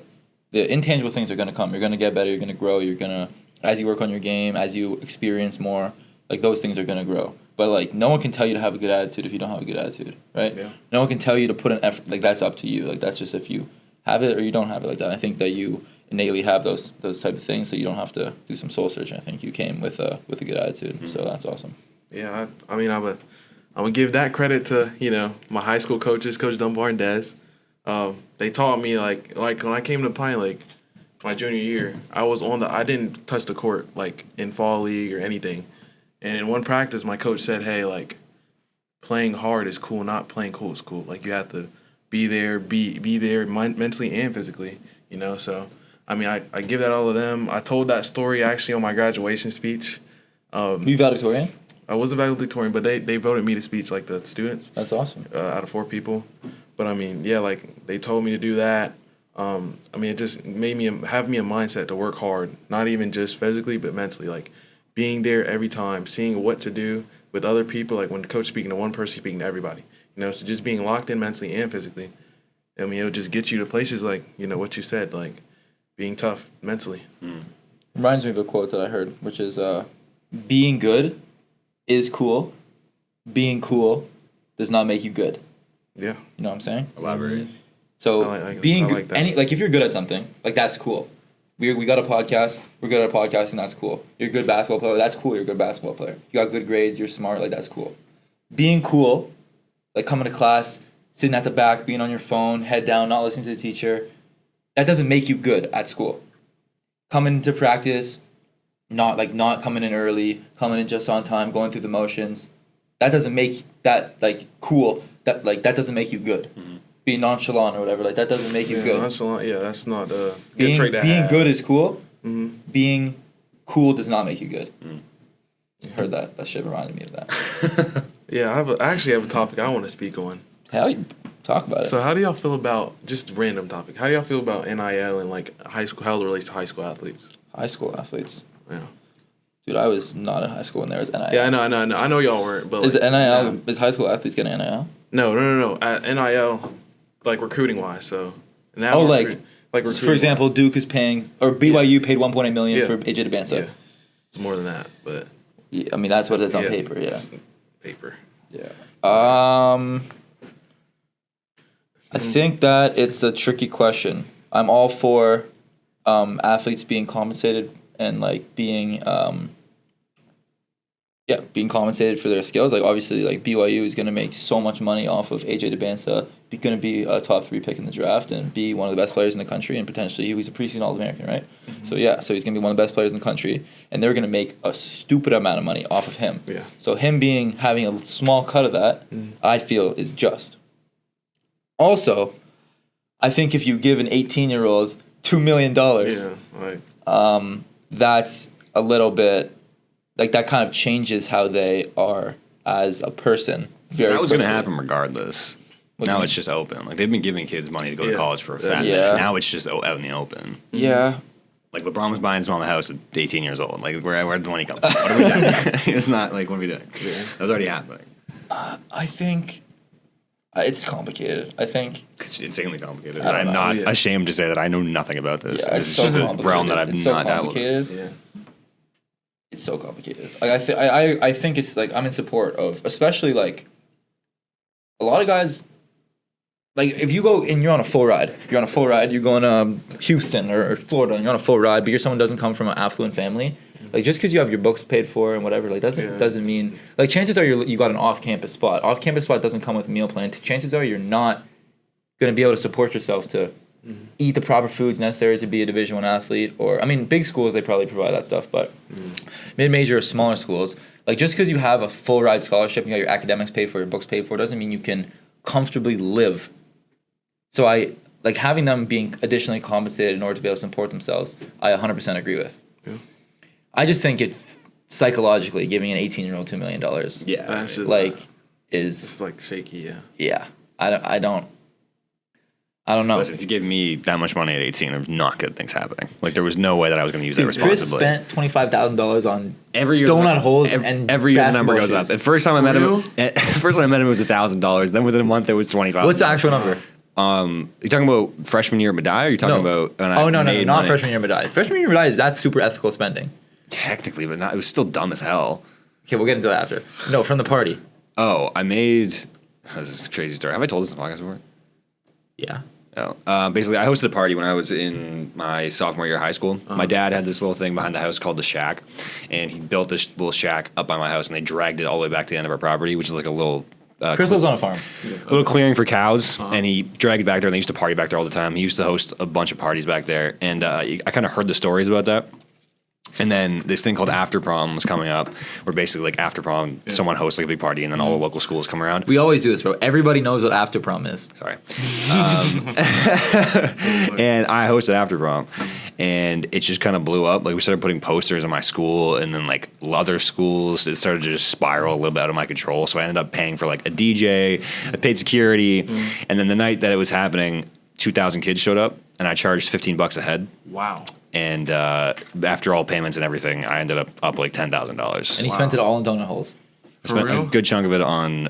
intangible things are going to come. You're going to get better. You're going to grow. You're going to, as you work on your game, as you experience more, like those things are going to grow. But like no one can tell you to have a good attitude if you don't have a good attitude, right? Yeah. No one can tell you to put an effort. Like that's up to you. Like that's just if you have it or you don't have it like that. I think that you innately have those type of things, so you don't have to do some soul searching. I think you came with a good attitude, so that's awesome. Yeah, I mean, I'm I'm gonna give that credit to my high school coaches, Coach Dunbar and Des. They taught me like when I came to Pine Lake, my junior year, I didn't touch the court like in fall league or anything. And in one practice, my coach said, "Hey, like playing hard is cool, not playing cool is cool. Like you have to be there, be there mentally and physically, So I mean, I give that all to them. I told that story actually on my graduation speech. You valedictorian? I was a valedictorian, but they voted me to speech, like the students. That's awesome. Out of 4 people. But I mean, yeah, like they told me to do that. I mean, it just made me have me a mindset to work hard, not even just physically, but mentally. Like being there every time, seeing what to do with other people. Like when the coach speaking to one person, speaking to everybody. So just being locked in mentally and physically. I mean, it'll just get you to places like what you said, like being tough mentally. Reminds me of a quote that I heard, which is, "Being good is cool. Being cool does not make you good." Yeah. You know what I'm saying? Elaborate. So being I like good, that. if you're good at something, like that's cool. We got a podcast. We're good at podcasting. That's cool. You're a good basketball player. That's cool. You're a good basketball player. You got good grades. You're smart. Like that's cool. Being cool, like coming to class, sitting at the back, being on your phone, head down, not listening to the teacher, that doesn't make you good at school. Coming to practice, not coming in early, coming in just on time, going through the motions, that doesn't make that like cool. That doesn't make you good. Mm-hmm. Being nonchalant or whatever, like that doesn't make you good. Nonchalant, yeah, that's not a good being, trait to being have. good is cool. Mm-hmm. Being cool does not make you good. You heard that? That shit reminded me of that. Yeah, I actually have a topic I want to speak on. Hell, you talk about it. So how do y'all feel about, just random topic, how do y'all feel about NIL and like high school, how it relates to high school athletes? High school athletes. Yeah. Dude, I was not in high school when there was NIL. Yeah, I know y'all weren't, but Is like, NIL, yeah. is high school athletes getting NIL? No. At NIL, like recruiting wise, so now recruiting for example, Duke is paying, or BYU paid $1.8 million for AJ DeBansa. Yeah, it's more than that, but yeah, I mean that's what it is on paper. Yeah, it's paper. Yeah. I think that it's a tricky question. I'm all for athletes being compensated and like being compensated for their skills. Like obviously, like BYU is going to make so much money off of AJ DeBansa, going to be a top 3 pick in the draft and be one of the best players in the country, and potentially he's a preseason All-American, right? Mm-hmm. So he's going to be one of the best players in the country, and they're going to make a stupid amount of money off of him. Yeah. So him having a small cut of that, I feel is just. Also, I think if you give an 18-year-old $2 million, that's a little bit. Like, that kind of changes how they are as a person. That was going to happen regardless. Now it's just open. Like, they've been giving kids money to go to college for a fact. Yeah. Now it's just out in the open. Yeah. Like, LeBron was buying his mom a house at 18 years old. Like, where did the money come from? What are we doing? It's not, like, what are we doing? That was already happening. I think it's complicated. I think it's insanely complicated. I don't I'm know. not ashamed to say that I know nothing about this. Yeah, This is just a realm that I've not dabbled in. Yeah. It's so complicated. Like I think it's like I'm in support of, especially like a lot of guys. Like if you go and you're on a full ride, you're going to Houston or Florida, and you're on a full ride, but you're someone who doesn't come from an affluent family. Like just because you have your books paid for and whatever, like doesn't mean like chances are you got an off-campus spot. Off-campus spot doesn't come with a meal plan. Chances are you're not going to be able to support yourself to eat the proper foods necessary to be a Division I athlete. Or I mean, big schools they probably provide that stuff, but mid-major or smaller schools, like just because you have a full ride scholarship and you got your academics paid for, your books paid for, doesn't mean you can comfortably live. So I like having them being additionally compensated in order to be able to support themselves. I 100% agree with. Yeah. I just think it psychologically giving an 18-year-old $2 million. Yeah, that's just is it's like shaky. Yeah. Yeah, I don't know. Listen, if you gave me that much money at 18, there's not good things happening. Like there was no way that I was going to use that responsibly. Chris spent $25,000 on every year donut holes and every year the number goes up. shoes. The first time I met him, it was $1,000. Then within a month it was $25,000. What's the actual number? You talking about freshman year at Medaille? Or are you talking about? Not freshman year Medaille. Freshman year Medaille, that's super ethical spending. Technically, but not. It was still dumb as hell. Okay, we'll get into that after. No, from the party. Oh, I made. This is a crazy story. Have I told this in the podcast before? Yeah. Oh. Basically, I hosted a party when I was in my sophomore year of high school. My dad had this little thing behind the house called the shack, and he built this little shack up by my house, and they dragged it all the way back to the end of our property, which is like a little Chris lives on a farm. little clearing for cows, and he dragged it back there, and they used to party back there all the time. He used to host a bunch of parties back there, and I kind of heard the stories about that. And then this thing called After Prom was coming up, where basically like after prom, someone hosts like a big party, and then all the local schools come around. We always do this, bro. Everybody knows what after prom is. Sorry. And I hosted After Prom, and it just kind of blew up. Like we started putting posters in my school, and then like other schools, it started to just spiral a little bit out of my control. So I ended up paying for like a DJ, I paid security, and then the night that it was happening, 2,000 kids showed up, and I charged $15 a head. Wow. And after all payments and everything, I ended up like $10,000. And he spent it all in donut holes. I spent real? a good chunk of it on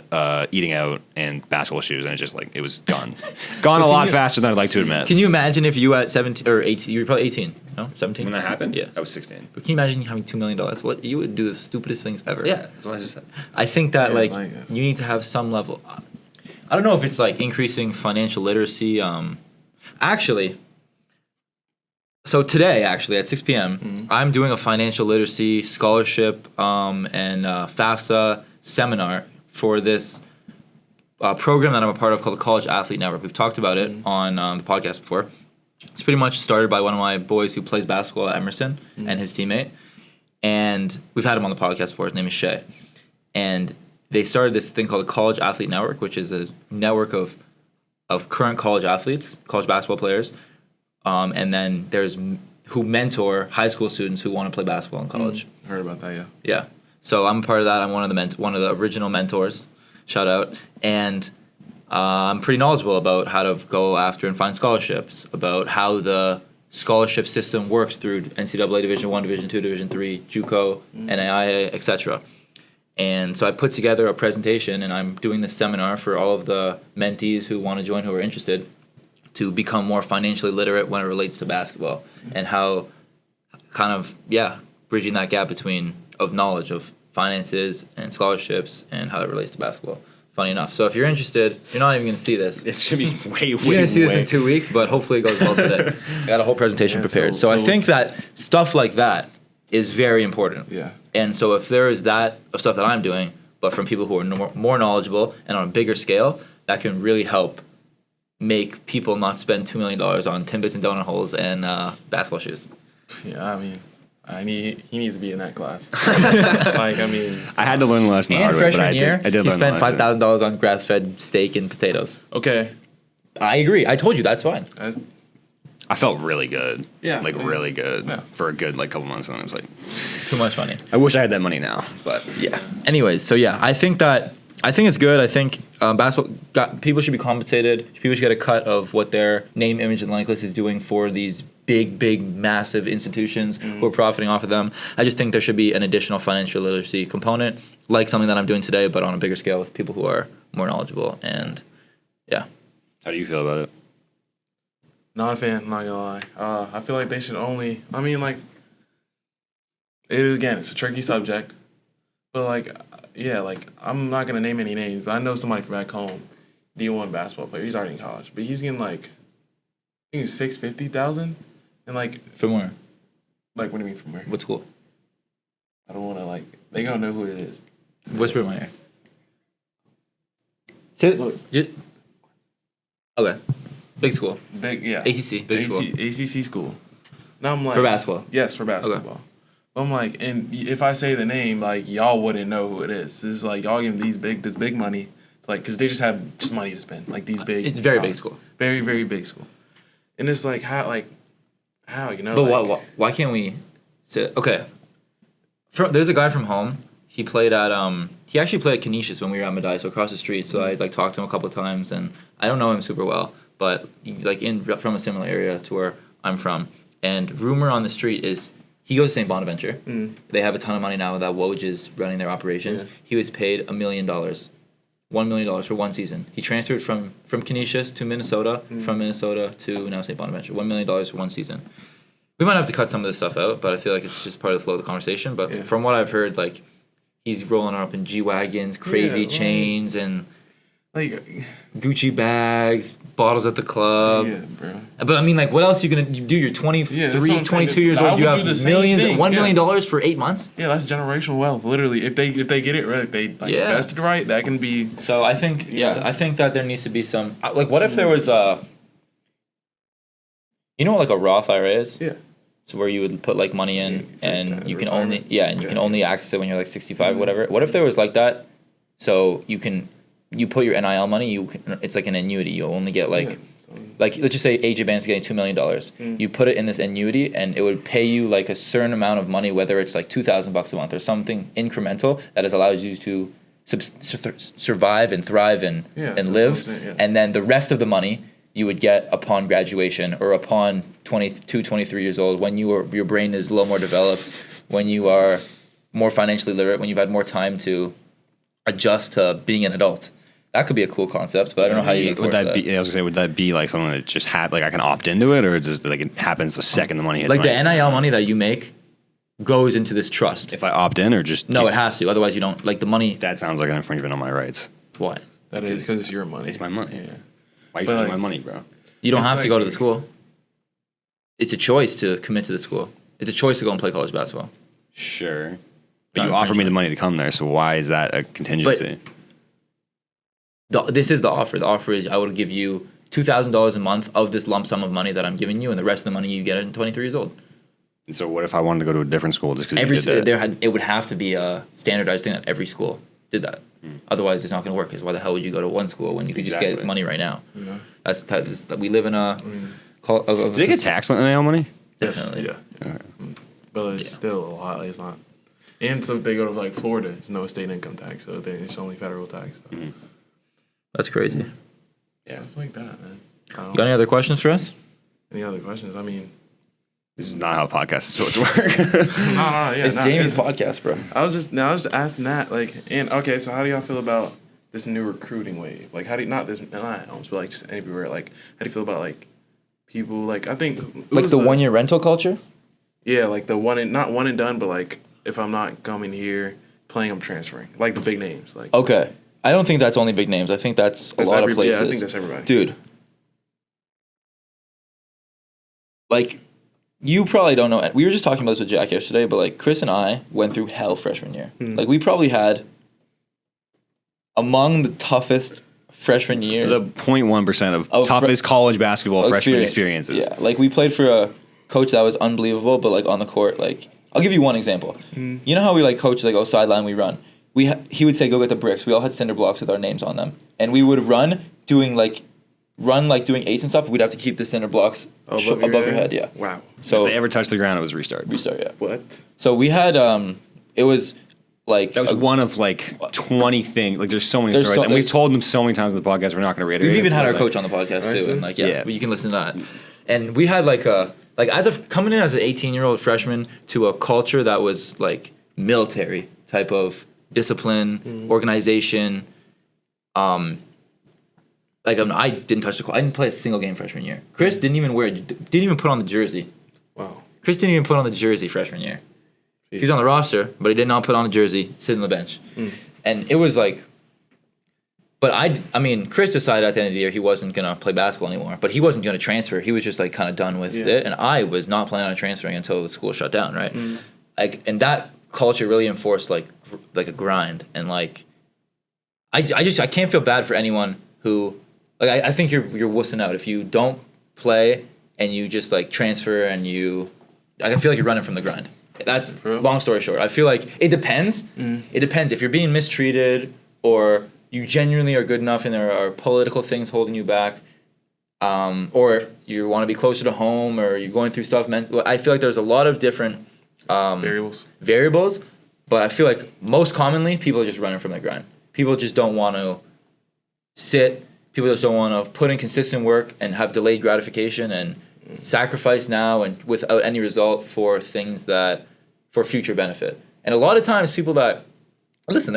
eating out and basketball shoes, and it just like it was gone a lot faster than I'd like to admit. Can you imagine if you at 17 or 18, you were probably 18, no? 17? When that happened, Yeah. I was 16. But can you imagine having $2 million? What you would do the stupidest things ever. Yeah, that's what I just said. I think that Yeah, like I guess. you need to have some level. I don't know if it's like increasing financial literacy. Actually, so today actually at 6 p.m. I'm doing a financial literacy scholarship and FAFSA seminar for this program that I'm a part of called the College Athlete Network. We've talked about it on the podcast before. It's pretty much started by one of my boys who plays basketball at Emerson and his teammate. And we've had him on the podcast before. His name is Shay. And they started this thing called the College Athlete Network, which is a network of current college athletes, college basketball players. And then there's who mentor high school students who want to play basketball in college. Heard about that, yeah. Yeah. So I'm a part of that. I'm one of the original mentors. Shout out. And I'm pretty knowledgeable about how to go after and find scholarships, about how the scholarship system works through NCAA Division I, Division II, Division III, JUCO, NAIA, etc. And so I put together a presentation, and I'm doing this seminar for all of the mentees who want to join, who are interested, to become more financially literate when it relates to basketball, and how kind of, bridging that gap between of knowledge of finances and scholarships and how it relates to basketball. Funny enough. So if you're interested, you're not even going to see this. It should be way. You're going to see this in 2 weeks, but hopefully it goes well today. I got a whole presentation prepared. So I think that stuff like that is very important. Yeah. And so if there is that of stuff that I'm doing, but from people who are more knowledgeable and on a bigger scale, that can really help make people not spend $2 million on Timbits and donut holes and basketball shoes. Yeah, I mean, he needs to be in that class. I had to learn the lesson the And hard way, but freshman year, I did he learn spent the lesson. $5,000 on grass-fed steak and potatoes. okay. I agree. I told you that's fine. I felt really good. Yeah. Really good Yeah. for a good couple months, and I was like, Too much money. I wish I had that money now, but Yeah. Anyways, so I think it's good. I think people should be compensated. People should get a cut of what their name, image, and likeness is doing for these big, massive institutions who are profiting off of them. I just think there should be an additional financial literacy component, like something that I'm doing today, but on a bigger scale with people who are more knowledgeable. And how do you feel about it? Not a fan, not gonna lie. I feel like they should only. I mean, like, it's a tricky subject, but I'm not gonna name any names, but I know somebody from back home, D1 basketball player. He's already in college, but he's getting I think it's $650,000, and from where? what do you mean from where? What school? I don't want to they gonna know who it is. Whisper in my ear. So, okay. Big school. Big, yeah. ACC, big school. ACC school. Now I'm like For basketball? Yes, for basketball. I'm like, and if I say the name, y'all wouldn't know who it is. This is y'all give them this big money. It's because they just have just money to spend. These big. It's very big school. Very, very big school. And it's how, But why can't we say, okay. There's a guy from home. He played at he actually played at Canisius when we were at Medai, so across the street. So I talked to him a couple of times, and I don't know him super well, but from a similar area to where I'm from. And rumor on the street is he goes to St. Bonaventure. They have a ton of money now that Woj is running their operations. Yeah. He was paid $1 million. $1 million for one season. He transferred from Canisius to Minnesota, from Minnesota to now St. Bonaventure. $1 million for one season. We might have to cut some of this stuff out, but I feel like it's just part of the flow of the conversation. But from what I've heard, he's rolling up in G-Wagons, crazy chains, and Like, Gucci bags, bottles at the club. yeah, bro. But I mean, like, what else are you gonna do? You're 23, Yeah, that's what I'm saying. 22 years I old. You would have do the same millions, thing, $1 million yeah. for 8 months. Yeah, that's generational wealth. Literally, if they get it right, they like Yeah. invested right, that can be. So I think, I think that there needs to be some, like, what if there was you know what, like a Roth IRA is? Yeah. So where you would put like money in, for and you can retirement. only, and you can only access it when you're like 65 or whatever. What if there was like that? So you put your NIL money, it's like an annuity. You'll only get like, like let's just say AJ Band's getting $2 million. You put it in this annuity, and it would pay you like a certain amount of money, whether it's like $2,000 a month or something incremental that allows you to survive and thrive and Yeah, and that's live. what I'm saying, yeah. And then the rest of the money you would get upon graduation or upon 22, 23 years old, when your brain is a little more developed, when you are more financially literate, when you've had more time to adjust to being an adult. That could be a cool concept, but I don't know how you would that be? I was gonna say, would that be like something that just like I can opt into it, or just like it happens the second the money hits? Like my the NIL money that you make goes into this trust. if I opt in, or just No, it has to. Otherwise, you don't like the money. That sounds like an infringement on my rights. Why? That is because it's your money. It's my money. Yeah. Why are you But, taking like- my money, bro? You don't It's have to like- go to the school. It's a choice to commit to the school. It's a choice to go and play college basketball. Sure, but Not you offered me infringement. the money to come there, so why is that a contingency? This is the offer. The offer is I would give you $2,000 a month of this lump sum of money that I'm giving you, and the rest of the money you get at 23 years old. And so what if I wanted to go to a different school just because Every you did that? it would have to be a standardized thing that every school did that. Otherwise, it's not going to work. Because why the hell would you go to one school when you could just get Exactly. money right now? That's the type. We live in a. Do they get taxed on NIL money? Definitely. Yeah. But it's still a lot. It's not. And so if they go to like Florida, there's no state income tax, so it's only federal tax. So. That's crazy. Stuff like that, man. You got any other questions for us? Any other questions? I mean, This is not how podcasts is supposed to work. yeah. It's nah, Jamie's it's- podcast, bro. I was just asking that, like, and okay, so how do y'all feel about this new recruiting wave? Like, how do you, not Elms, but like just anywhere, like, how do you feel about like people, like, I think Like the 1 year rental culture. yeah, like the not one and done, but like if I'm not coming here playing, I'm transferring, like the big names, like Okay, I don't think that's only big names. I think that's a lot of places. Yeah, I think that's everybody, Dude. Like, you probably don't know. We were just talking about this with Jack yesterday, but like Chris and I went through hell freshman year. Like we probably had among the toughest freshman year. The 0.1% of toughest college basketball freshman experiences. Yeah, like we played for a coach that was unbelievable, but like on the court, like I'll give you one example. You know how we like coach like sideline we run. He would say go get the bricks. We all had cinder blocks with our names on them, and we would run doing eights and stuff. We'd have to keep the cinder blocks above your head. Yeah. Wow. So If they ever touched the ground, it was restart. restart. Yeah. What? So we had it was like That was one of like 20 things. Like there's so many There's stories, so- and we've told them so many times in the podcast. We're not going to reiterate. We've even it, had but, our like, coach on the podcast too, see? and like Yeah. but you can listen to that. And we had like as of coming in as an 18-year-old freshman to a culture that was like military type of discipline, organization. Like I didn't touch the court. I didn't play a single game freshman year. Chris didn't even put on the jersey. Wow. Chris didn't even put on the jersey freshman year. He was on the roster, but he did not put on the jersey, sit on the bench. And it was like, but I mean, Chris decided at the end of the year he wasn't going to play basketball anymore, but he wasn't going to transfer. He was just like kind of done with it. And I was not planning on transferring until the school shut down, right? Like, and that culture really enforced like a grind. And like, I can't feel bad for anyone who, like, I think you're wussing out if you don't play and you just like transfer and I feel like you're running from the grind. That's long story short. I feel like it depends. It depends if you're being mistreated or you genuinely are good enough and there are political things holding you back, or you want to be closer to home or you're going through stuff. I feel like there's a lot of different variables, but I feel like most commonly people are just running from the grind. People just don't want to sit. People just don't want to put in consistent work and have delayed gratification and sacrifice now and without any result for things that for future benefit. And a lot of times there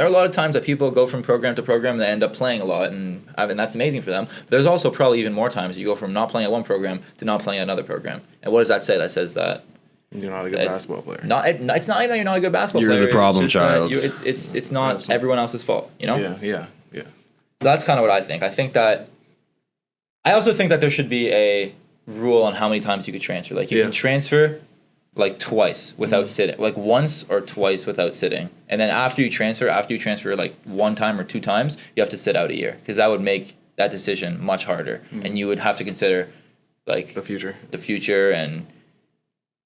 are a lot of times that people go from program to program and they end up playing a lot, and that's amazing for them. But there's also probably even more times you go from not playing at one program to not playing at another program. And what does that say? That says that you're not a good basketball player. It's not even that you're not a good basketball player. You're the problem It's just child. It's not everyone else's fault, you know? Yeah. that's kind of what I think. I also think that there should be a rule on how many times you could transfer. Like you can transfer like twice without sitting, like once or twice without sitting, and then after you transfer like one time or two times, you have to sit out a year, because that would make that decision much harder, and you would have to consider like the future, and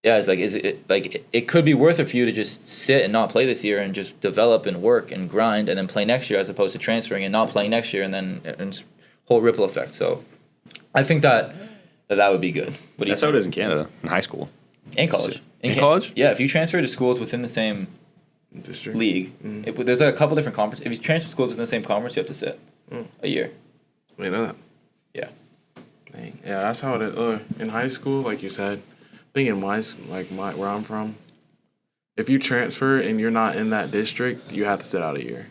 it's like, is it like it could be worth it for you to just sit and not play this year and just develop and work and grind and then play next year, as opposed to transferring and not playing next year, and then whole ripple effect. So I think that would be good. That's how it is in Canada, in high school. And college. In college? Yeah, if you transfer to schools within the same district league, there's like a couple different conferences. If you transfer to schools within the same conference, you have to sit a year. You know that? Yeah. Dang. Yeah, that's how it is. In high school, like you said, I think in where I'm from, if you transfer and you're not in that district, you have to sit out a year.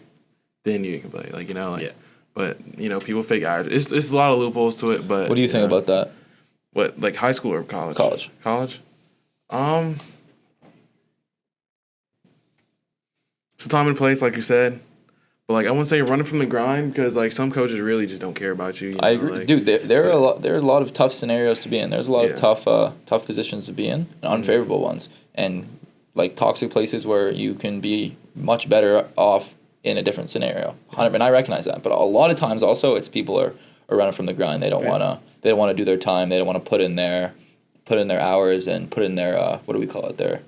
Then you can play. But, people fake out. It's a lot of loopholes to it, but... What do you think about that? What, like high school or college? College. It's a time and place, like you said. But like I wouldn't say running from the grind, because like some coaches really just don't care about you. I agree, dude. There's a lot of tough scenarios to be in. There's a lot of tough positions to be in, and unfavorable ones, and like toxic places where you can be much better off in a different scenario. And I recognize that, but a lot of times also it's people are running from the grind. They don't wanna do their time. They don't want to put in their hours and put in their their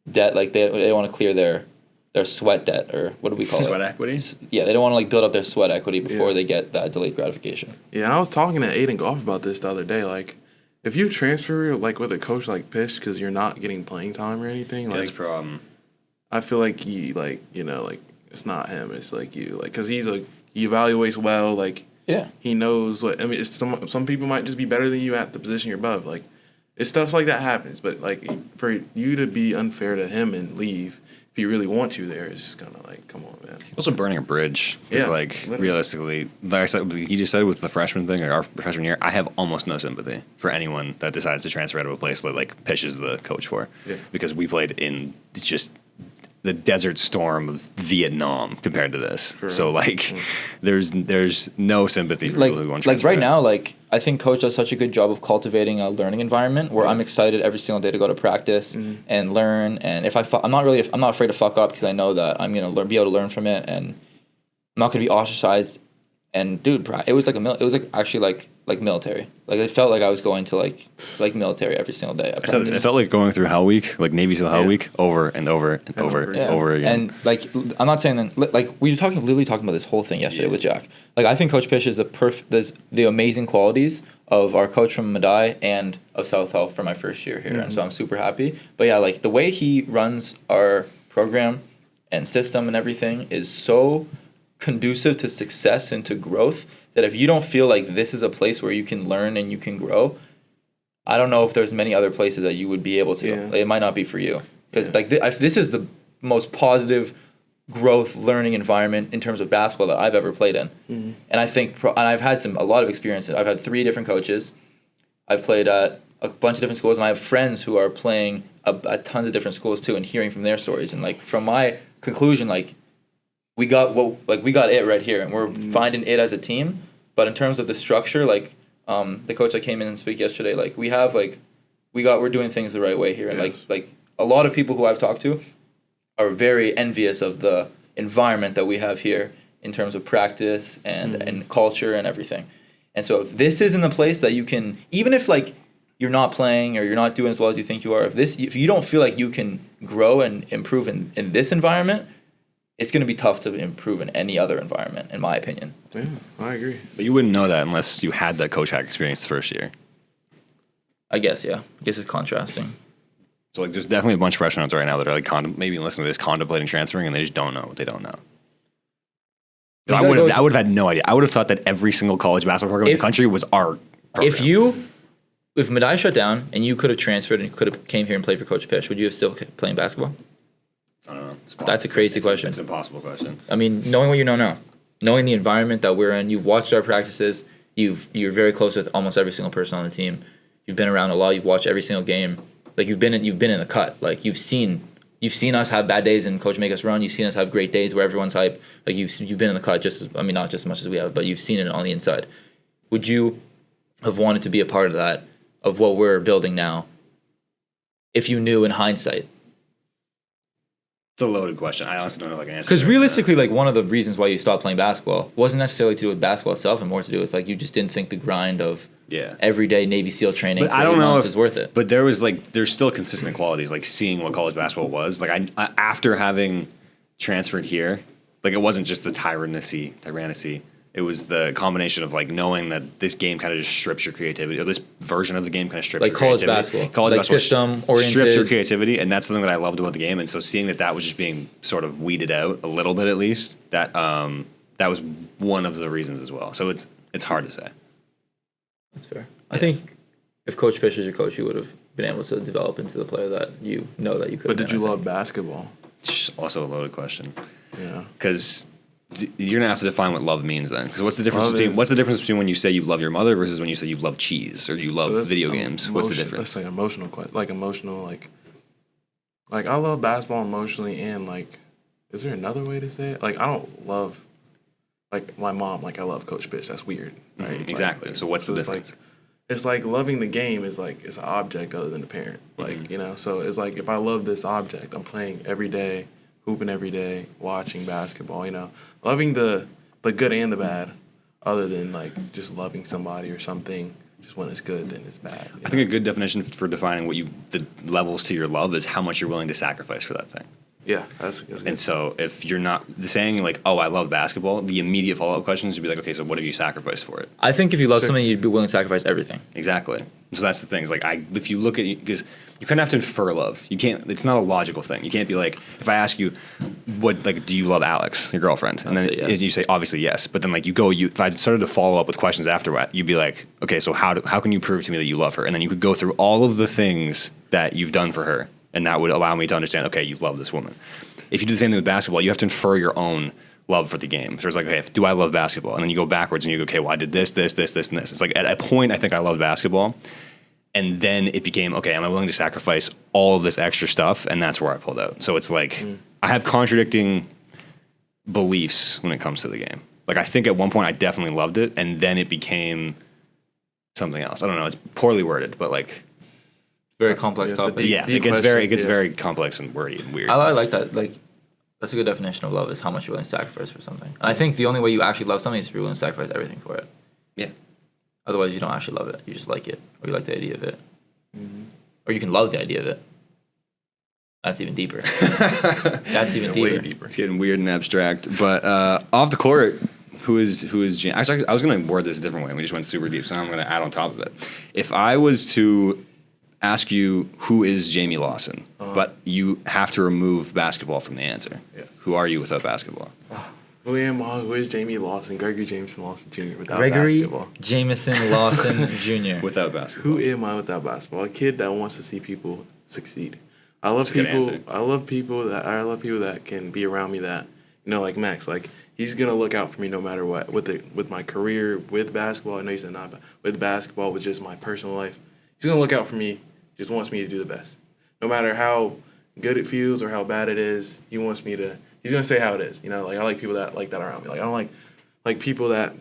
debt. Like they want to clear their sweat debt, or what do we call it? Sweat equities? Yeah, they don't want to like build up their sweat equity before they get that delayed gratification. Yeah, I was talking to Aiden Golf about this the other day. Like, if you transfer like with a coach like pissed because you're not getting playing time or anything, like that's a problem. I feel like he it's not him. It's like you, like, because he evaluates well. Like, he knows what. I mean, it's some people might just be better than you at the position you're above. Like, it's stuff like that happens. But like for you to be unfair to him and leave, if you really want to, there, it's just kind of like, come on, man. Also burning a bridge. It's realistically, like I said, he just said with the freshman thing, or our freshman year, I have almost no sympathy for anyone that decides to transfer out of a place that like pitches the coach for, because we played in just the desert storm of Vietnam compared to this. Sure. So like, there's no sympathy for people who want to transfer. Like right now, like I think coach does such a good job of cultivating a learning environment where I'm excited every single day to go to practice and learn. And if I'm not afraid to fuck up, because I know that I'm gonna be able to learn from it, and I'm not gonna be ostracized. And dude, it was like military. Like it felt like I was going to like military every single day. It felt like going through Hell Week, like Navy SEAL Hell Week, over and over and over again. And like I'm not saying that, like we were literally talking about this whole thing yesterday with Jack. Like I think Coach Pish is the amazing qualities of our coach from Madai and of South Health for my first year here, and so I'm super happy. But yeah, like the way he runs our program and system and everything is so conducive to success and to growth that if you don't feel like this is a place where you can learn and you can grow, I don't know if there's many other places that you would be able to. Like, it might not be for you, because this is the most positive growth learning environment in terms of basketball that I've ever played in. And I think and I've had a lot of experiences. I've had 3 different coaches. I've played at a bunch of different schools, and I have friends who are playing at tons of different schools too, and hearing from their stories. And like from my conclusion, like we got it right here, and we're finding it as a team. But in terms of the structure, like the coach that came in and speak yesterday, like we're doing things the right way here, and like a lot of people who I've talked to are very envious of the environment that we have here in terms of practice and culture and everything. And so if this isn't a place that you can, even if like you're not playing or you're not doing as well as you think you are, if you don't feel like you can grow and improve in this environment, it's going to be tough to improve in any other environment, in my opinion. Yeah, I agree. But you wouldn't know that unless you had that coach hack experience the first year. I guess, yeah. I guess it's contrasting. So like, there's definitely a bunch of freshmen out there right now that are like maybe listening to this, contemplating transferring, and they just don't know what they don't know. I would have had no idea. I would have thought that every single college basketball program in the country was our program. If Madai shut down and you could have transferred and could have came here and played for Coach Pish, would you have still playing basketball? I don't know. That's a crazy question. It's an impossible question. I mean, knowing what you know now, knowing the environment that we're in, you've watched our practices, you're very close with almost every single person on the team. You've been around a lot. You've watched every single game. Like you've been in the cut. Like you've seen You've seen us have bad days and coach make us run. You've seen us have great days where everyone's hype. Like you've been in the cut not just as much as we have, but you've seen it on the inside. Would you have wanted to be a part of that, of what we're building now, if you knew in hindsight? It's a loaded question. I honestly don't know like an answer. Because realistically, like one of the reasons why you stopped playing basketball wasn't necessarily to do with basketball itself, and more to do with like you just didn't think the grind of everyday Navy SEAL training but for I don't 8 know months if, is worth it. But there's still consistent qualities, like seeing what college basketball was. Like I after having transferred here, like it wasn't just the tyranny. It was the combination of like knowing that this game kind of just strips your creativity, or this version of the game kind of strips Like your college creativity. basketball. College Like basketball system-oriented. strips your creativity, and that's something that I loved about the game. And so seeing that was just being sort of weeded out a little bit, at least, that was one of the reasons as well. So it's hard to say. That's fair. I think if Coach Fish is your coach, you would have been able to develop into the player that you know that you could. But did you love basketball? Also a loaded question. Yeah. Because you're gonna have to define what love means then. Because what's the difference Love between when you say you love your mother versus when you say you love cheese or you love video games? What's the difference? That's like emotional, like I love basketball emotionally, and like, is there another way to say it? Like I don't love, like my mom, like I love Coach Pitch. That's weird, right? Exactly. So what's the difference? It's like loving the game is like it's an object other than the parent. Like so it's like if I love this object, I'm playing every day, hooping every day, watching basketball, loving the good and the bad, other than like just loving somebody or something. Just when it's good, then it's bad. I think a good definition for defining the levels to your love is how much you're willing to sacrifice for that thing. Yeah, that's good. And so if you're not saying like, oh, I love basketball, the immediate follow-up question is to be like, okay, so what have you sacrificed for it? I think if you love something, you'd be willing to sacrifice everything. Exactly. So that's the thing. Is like if you look at because you kind of have to infer love. You can't. It's not a logical thing. You can't be like, if I ask you, do you love Alex, your girlfriend, and then yes. you say obviously yes, but then like if I started to follow up with questions after that, you'd be like, okay, so how can you prove to me that you love her? And then you could go through all of the things that you've done for her, and that would allow me to understand, okay, you love this woman. If you do the same thing with basketball, you have to infer your own love for the game. So it's like, okay, do I love basketball? And then you go backwards and you go, okay, well, I did this, and this. It's like at a point, I think I loved basketball. And then it became, okay, am I willing to sacrifice all of this extra stuff? And that's where I pulled out. So it's like, I have contradicting beliefs when it comes to the game. Like, I think at one point I definitely loved it, and then it became something else. I don't know. It's poorly worded, but like, very complex topic. It gets very complex and wordy and weird. I like that. Like, that's a good definition of love, is how much you're willing to sacrifice for something. And I think the only way you actually love something is if you're willing to sacrifice everything for it. Yeah. Otherwise, you don't actually love it. You just like it, or you like the idea of it, or you can love the idea of it. That's even deeper. That's even deeper. Way deeper. It's getting weird and abstract. But off the court, who is Jamie? Actually, I was going to word this a different way. We just went super deep, so now I'm going to add on top of it. If I was to ask you who is Jamie Lawson, but you have to remove basketball from the answer. Yeah. Who are you without basketball? Who am I? Who is Jamie Lawson? Gregory Jameson Lawson Jr. without Gregory basketball. Jameson Lawson Jr. Without basketball. Who am I without basketball? A kid that wants to see people succeed. I love That's a good people. answer. I love people that can be around me. That like Max. Like he's gonna look out for me no matter what. With my career, with basketball. I know you said not, but with basketball, with just my personal life, he's gonna look out for me. Just wants me to do the best, no matter how good it feels or how bad it is. He wants me to. He's gonna say how it is. Like I like people that like that around me. Like I don't like people that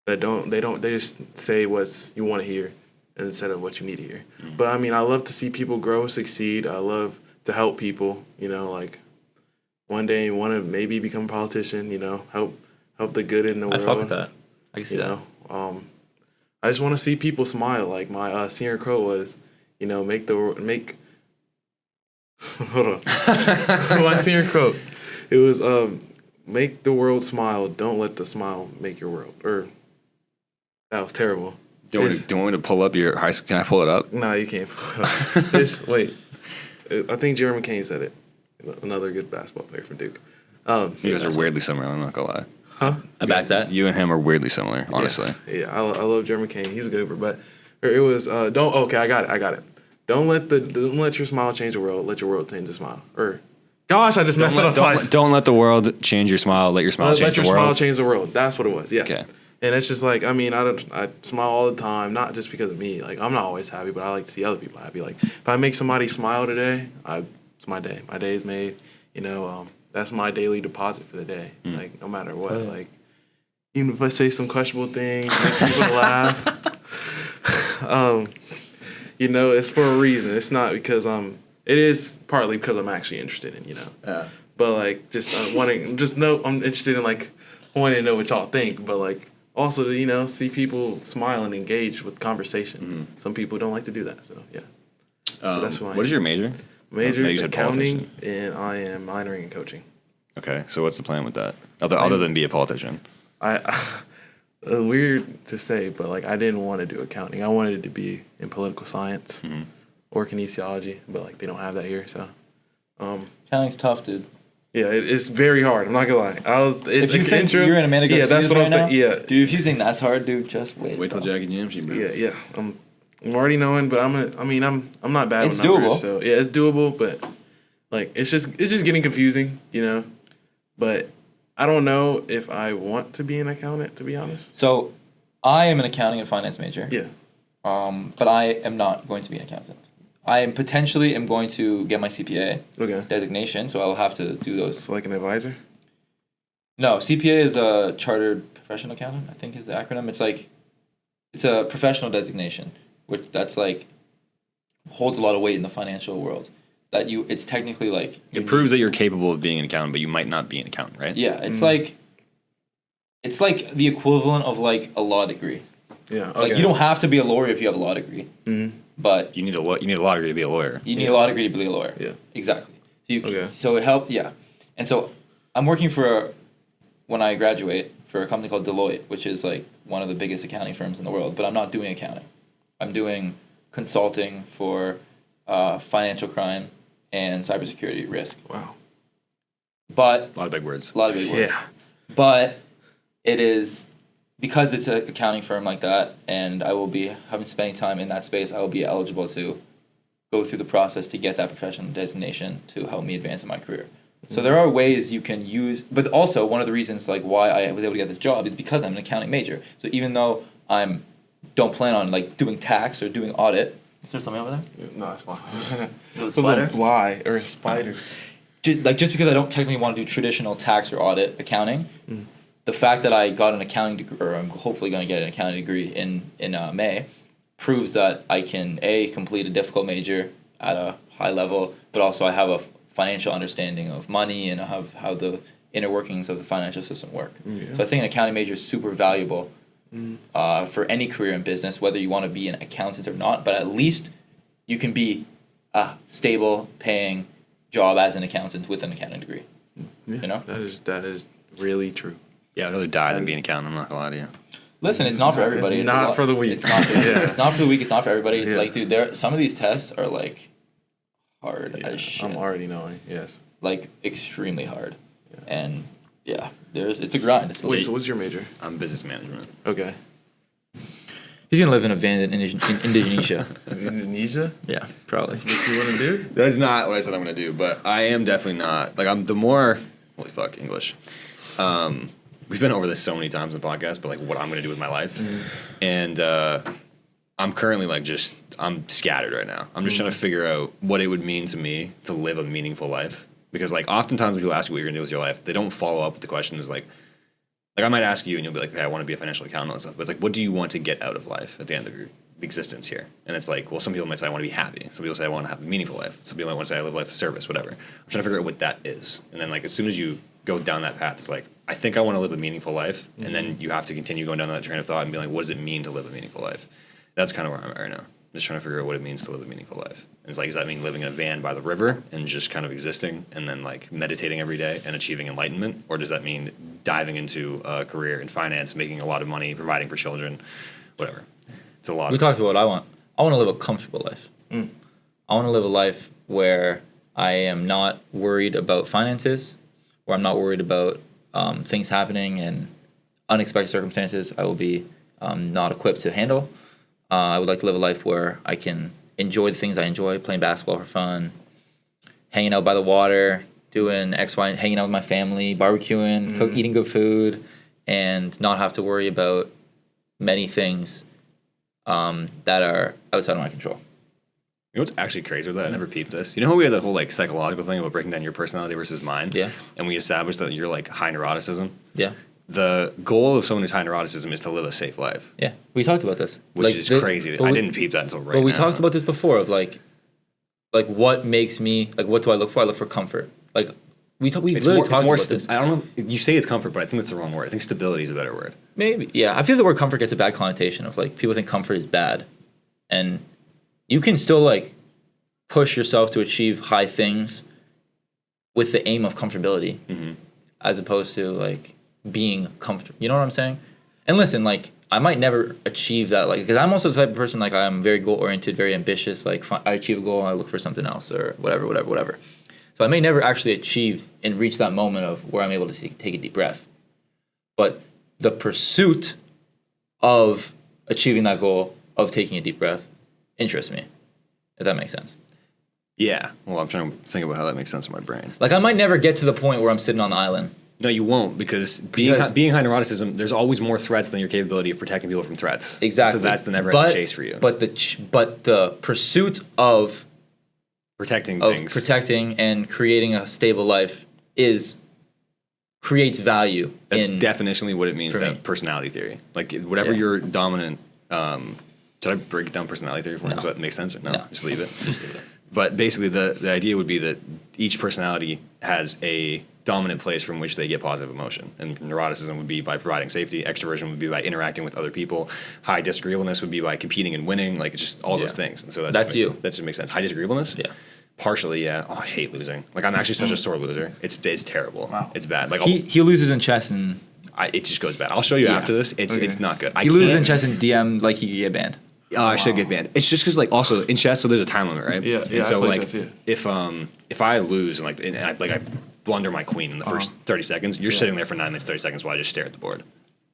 that they just say what you want to hear instead of what you need to hear. But I mean, I love to see people grow, succeed. I love to help people. Like one day want to maybe become a politician. Help the good in the world. I fuck with that. I can see that. I just want to see people smile. Like my senior quote was, make. Hold on. My senior quote. It was, make the world smile. Don't let the smile make your world. Or that was terrible. Do you want me to pull up your high school? Can I pull it up? No, you can't pull it up. Wait. I think Jeremy Kane said it. Another good basketball player from Duke. You guys are weirdly similar. I'm not gonna lie. Huh? I back that. You and him are weirdly similar, honestly. Yeah, I love Jeremy Kane. He's a good hooper. But it was I got it. Don't let your smile change the world. Let your world change the smile. Or, gosh, I just messed it up twice. Don't let the world change your smile. Let your smile change the world. Let your smile change the world. That's what it was. Yeah. Okay. And it's just like, I mean, I smile all the time, not just because of me. Like, I'm not always happy, but I like to see other people happy. Like, if I make somebody smile today, it's my day. My day is made. You know, that's my daily deposit for the day. Like, no matter what. Like, even if I say some questionable things, make people laugh. You know, it's for a reason. It's not because it is partly because I'm actually interested in, you know. Yeah. But like, just I'm interested in like wanting to know what y'all think. But like, also to, you know, see people smile and engage with conversation. Some people don't like to do that. So yeah. So that's why. What is your major? Major You said accounting, politician. and I am minoring in coaching. Okay, so what's the plan with that? Other than be a politician. Weird to say, but like I didn't want to do accounting. I wanted to be in political science or kinesiology, but like they don't have that here. So, Accounting's tough, dude. yeah, it's very hard. I'm not gonna lie. It's If you like think intro. you're in a man yeah, that's what I'm saying. Yeah, Dude, if you think that's hard, dude, just wait. Wait till bro. Jackie jams you, bro. yeah. I'm already knowing, but I'm not bad It's with numbers. doable. So yeah, it's doable, but like it's just getting confusing, you know. But I don't know if I want to be an accountant, to be honest. So, I am an accounting and finance major. Yeah. But I am not going to be an accountant. I am potentially going to get my CPA Okay. designation, so I will have to do those. So like an advisor. No, CPA is a chartered professional accountant, I think is the acronym. It's a professional designation, which that's like holds a lot of weight in the financial world. It's technically like It proves that you're capable of being an accountant, but you might not be an accountant, right? yeah, it's like the equivalent of like a law degree. Yeah. Okay. Like you don't have to be a lawyer if you have a law degree, but You need a law degree to be a lawyer. you need a law degree to be a lawyer. Yeah. Exactly. Okay. So it helped, yeah. And so I'm working when I graduate, for a company called Deloitte, which is like one of the biggest accounting firms in the world, but I'm not doing accounting. I'm doing consulting for financial crime and cybersecurity risk. Wow. But A lot of big words. a lot of big words. Yeah. But it is because it's an accounting firm like that, and I will be spending time in that space. I will be eligible to go through the process to get that professional designation to help me advance in my career. So there are ways you can use, but also one of the reasons like why I was able to get this job is because I'm an accounting major. So even though don't plan on like doing tax or doing audit. Is there something over there? No, it's fine. It's It's a fly or a spider. Just because I don't technically want to do traditional tax or audit accounting, the fact that I got an accounting degree, or I'm hopefully going to get an accounting degree in May, proves that I can complete a difficult major at a high level, but also I have a financial understanding of money and of how the inner workings of the financial system work. So I think an accounting major is super valuable for any career in business, whether you want to be an accountant or not, but at least you can be a stable paying job as an accountant with an accounting degree. Yeah, You know? that is really true. Yeah, I'd rather die than be an accountant. I'm not gonna lie to you. Listen, it's not for everybody. It's a not lot- for the weak. It's not for, Yeah. it's not for the weak. It's not for everybody. Yeah. Like, dude, some of these tests are like hard Yeah, as shit. I'm already knowing. Yes. Like extremely hard, and yeah, it's a grind. It's Wait, so what's your major? I'm business management. Okay. He's gonna live in a van in Indonesia. Indonesia? Yeah, probably. That's what you want to do? That's not what I said I'm gonna do, but I am definitely not. Like holy fuck, English. We've been over this so many times in the podcast, but like what I'm gonna do with my life. And I'm currently I'm scattered right now. I'm just trying to figure out what it would mean to me to live a meaningful life. Because like oftentimes when people ask you what you're gonna do with your life, they don't follow up with the questions like I might ask you and you'll be like, okay, I want to be a financial accountant and stuff. But it's like, what do you want to get out of life at the end of your existence here? And it's like, well, some people might say I want to be happy. Some people say I want to have a meaningful life. Some people might want to say I live a life of service, whatever. I'm trying to figure out what that is. And then like as soon as you go down that path, it's like, I think I want to live a meaningful life. And then you have to continue going down that train of thought and be like, what does it mean to live a meaningful life? That's kind of where I'm at right now. I'm just trying to figure out what it means to live a meaningful life. And it's like, does that mean living in a van by the river and just kind of existing and then like meditating every day and achieving enlightenment? Or does that mean diving into a career in finance, making a lot of money, providing for children, whatever? It's a lot. We talked about what I want. I want to live a comfortable life. I want to live a life where I am not worried about finances, where I'm not worried about things happening and unexpected circumstances I will be not equipped to handle. I would like to live a life where I can enjoy the things I enjoy, playing basketball for fun, hanging out by the water, doing X, Y, hanging out with my family, barbecuing, eating good food, and not have to worry about many things that are outside of my control. You know what's actually crazy with that? I never peeped this. You know how we had that whole like psychological thing about breaking down your personality versus mine? Yeah. And we established that you're like high neuroticism. Yeah. The goal of someone who's high neuroticism is to live a safe life. Yeah. We talked about this. Which is crazy. I didn't peep that until right now. But we talked about this before of like what makes me, like what do I look for? I look for comfort. Like we literally talked about this. I don't know. You say it's comfort, but I think that's the wrong word. I think stability is a better word. Maybe. Yeah. I feel the word comfort gets a bad connotation of like people think comfort is bad. And you can still like push yourself to achieve high things with the aim of comfortability as opposed to like being comfortable. You know what I'm saying? And listen, like I might never achieve that, like, because I'm also the type of person like I'm very goal oriented, very ambitious. Like I achieve a goal and I look for something else or whatever. So I may never actually achieve and reach that moment of where I'm able to take a deep breath. But the pursuit of achieving that goal of taking a deep breath interests me, if that makes sense. Yeah. Well, I'm trying to think about how that makes sense in my brain. Like I might never get to the point where I'm sitting on the island. No, you won't, because being high neuroticism, there's always more threats than your capability of protecting people from threats. Exactly. So that's the never-ending chase for you. But the pursuit of protecting and creating a stable life creates value. That's definitionally what it means to have personality theory. Like whatever your dominant. Should I break down personality theory for you? Does that make sense? Or no? Just leave it. But basically, the idea would be that each personality has a dominant place from which they get positive emotion. And neuroticism would be by providing safety. Extroversion would be by interacting with other people. High disagreeableness would be by competing and winning. Like, it's just all those things. And so that just makes sense. High disagreeableness? Yeah. Partially, yeah. Oh, I hate losing. Like, I'm actually such a sore loser. It's terrible. Wow. It's bad. Like he loses in chess and it just goes bad. I'll show you after this. It's not good. he loses in chess and DM like he could get banned. I should get banned. It's just because, like, also in chess, so there's a time limit, right? Yeah. And so, I play like, chess, if I lose and I blunder my queen in the first 30 seconds, you're sitting there for 9 minutes, 30 seconds while I just stare at the board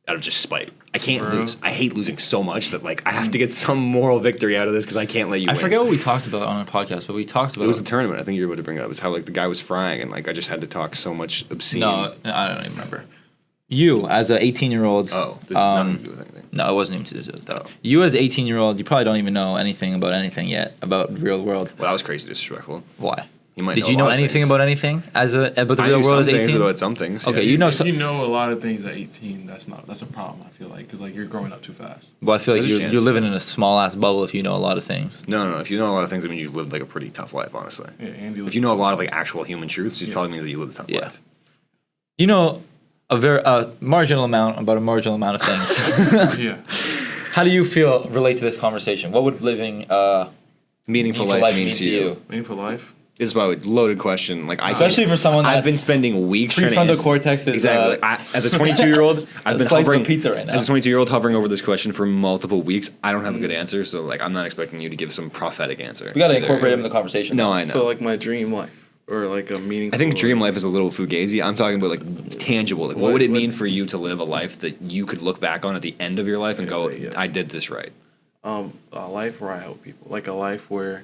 out of just spite. I can't lose. I hate losing so much that, like, I have to get some moral victory out of this because I can't let you win. I forget what we talked about on a podcast, but we talked about it was the tournament. I think you were about to bring up. It was how, like, the guy was frying and, like, I just had to talk so much obscene. No, I don't even remember. You, as an 18-year-old... Oh, this has nothing to do with anything. No, it wasn't even to do with that. You, as an 18-year-old, you probably don't even know anything about anything yet about the real world. Well, that was crazy disrespectful. Why? Did you know anything about anything about the real world as 18? About some things. Okay, yes. you know If you know a lot of things at 18, that's a problem, I feel like, because, like, you're growing up too fast. Well, I feel like There's a you're chance. living in a small-ass bubble if you know a lot of things. No. If you know a lot of things, it means you've lived, like, a pretty tough life, honestly. Yeah, and If you know a lot of, like, actual human truths, it probably means that you lived a tough life. You know a marginal amount about a marginal amount of things. Yeah. How do you relate to this conversation? What would living Meaningful life mean to you? Meaningful life? This is probably a loaded question. Like, Especially for someone I've that's been spending weeks trying to prefrontal answer. cortex is Exactly. As a 22-year-old, I've been slice of hovering pizza right now. As a 22-year-old, hovering over this question for multiple weeks. I don't have a good answer, so, like, I'm not expecting you to give some prophetic answer. We got to either. incorporate him in the conversation. No, I know. So, like, my dream life. Or, like, a meaningful... I think dream life is a little fugazi. I'm talking about, like, tangible. Like, what would it mean for you to live a life that you could look back on at the end of your life and go, yes. I did this right? A life where I help people. Like, a life where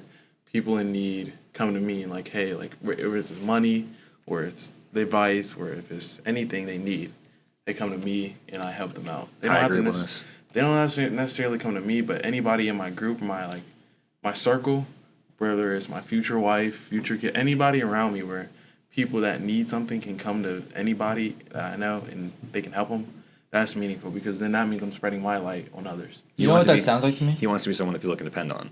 people in need come to me and, like, hey, like, if it's money or it's the advice or if it's anything they need, they come to me and I help them out. They don't necessarily come to me, but anybody in my group, my circle, whether it's my future wife, future kid, anybody around me where people that need something can come to anybody that I know and they can help them, that's meaningful because then that means I'm spreading my light on others. You know what that sounds like to me? He wants to be someone that people can depend on.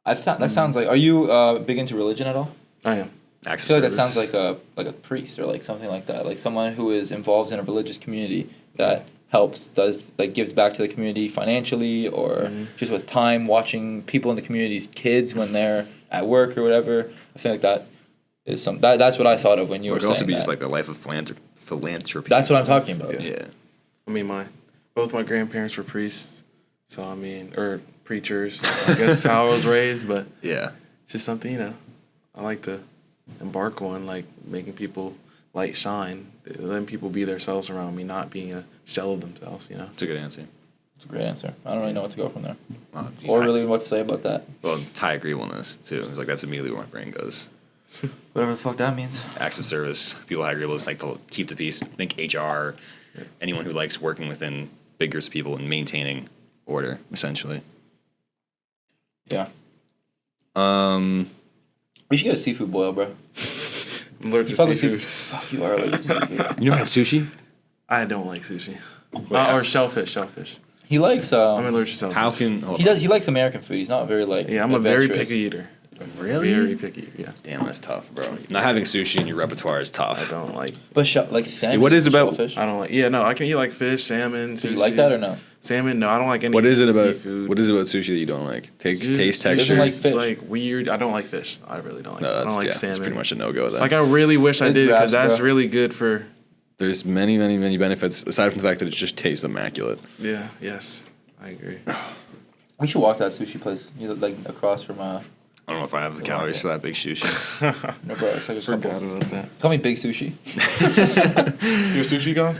That sounds like... Are you big into religion at all? I am. I feel like that sounds like a priest or like something like that. Like someone who is involved in a religious community that gives back to the community financially or just with time, watching people in the community's kids when they're at work or whatever. I feel like that is that's what I thought of when you were saying that. It could also be just like a life of philanthropy. That's what I'm talking about. Yeah. I mean, both my grandparents were priests, so I mean, or preachers. So I guess that's how I was raised, but yeah, it's just something I like to embark on, like making people light shine, letting people be themselves around me, not being a shell of themselves. It's a good answer. It's a great answer. I don't really know what to go from there, or really what to say about that. Well, high agreeableness too. It's like that's immediately where my brain goes. Whatever the fuck that means. Acts of service. People hire people just like to keep the peace. Think HR. Anyone who likes working within big groups of people and maintaining order, essentially. Yeah. We should get a seafood boil, bro. I'm allergic to Fuck seafood. Fuck, you are allergic to seafood. You know how sushi? I don't like sushi. Or shellfish. He likes. I'm allergic to shellfish. How can hold He on. does. He likes American food. He's not very like. Yeah, I'm a very adventurous. picky eater. Really? Very picky. Yeah. Damn, that's tough, bro. Not having sushi in your repertoire is I tough. don't like. But like salmon. What is about- shellfish? I don't like. Yeah, no, I can eat like fish, salmon. Do you sushi. like that or no? Salmon? No, I don't like any. What is it about? seafood. What is it about sushi that you don't like? Taste, Just- taste, just Doesn't textures. like like fish. weird. I don't like fish. I really don't like. No, I that's don't like yeah. salmon. That's pretty much a no go then. Like I really wish I It's did because rash, that's bro. really good for. There's many, many, many benefits aside from the fact that it just tastes immaculate. Yeah. Yes. I agree. We should walk that sushi place. You look like across from I don't know if I have the calories for that big sushi. No, bro. It's like a Forgot couple. about that. Call me Big Sushi. You a sushi guy?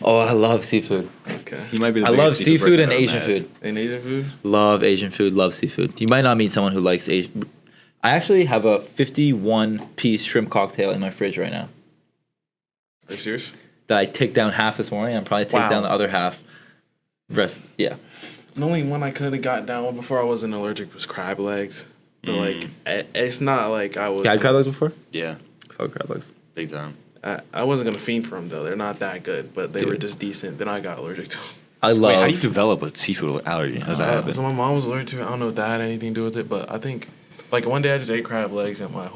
Oh, I love seafood. Okay. He might be the I biggest love seafood seafood person and I've Asian met. food. And Asian food? Love Asian food. Love seafood. You might not meet someone who likes Asian. I actually have a 51-piece shrimp cocktail in my fridge right now Are you serious? that I take down half this morning. And probably take Wow. down the other half. Rest. Yeah. The only one I could have got down with before I wasn't allergic was crab legs. But like, it's not like I was. You had crab legs before? Yeah, Fuck crab legs. big time. I wasn't gonna fiend for them though. They're not that good, but they were Dude. just decent. Then I got allergic to them. I love. Wait, how do you develop a seafood allergy? How does that happen? So my mom was allergic to it. I don't know if that had anything to do with it, but I think like one day I just ate crab legs and my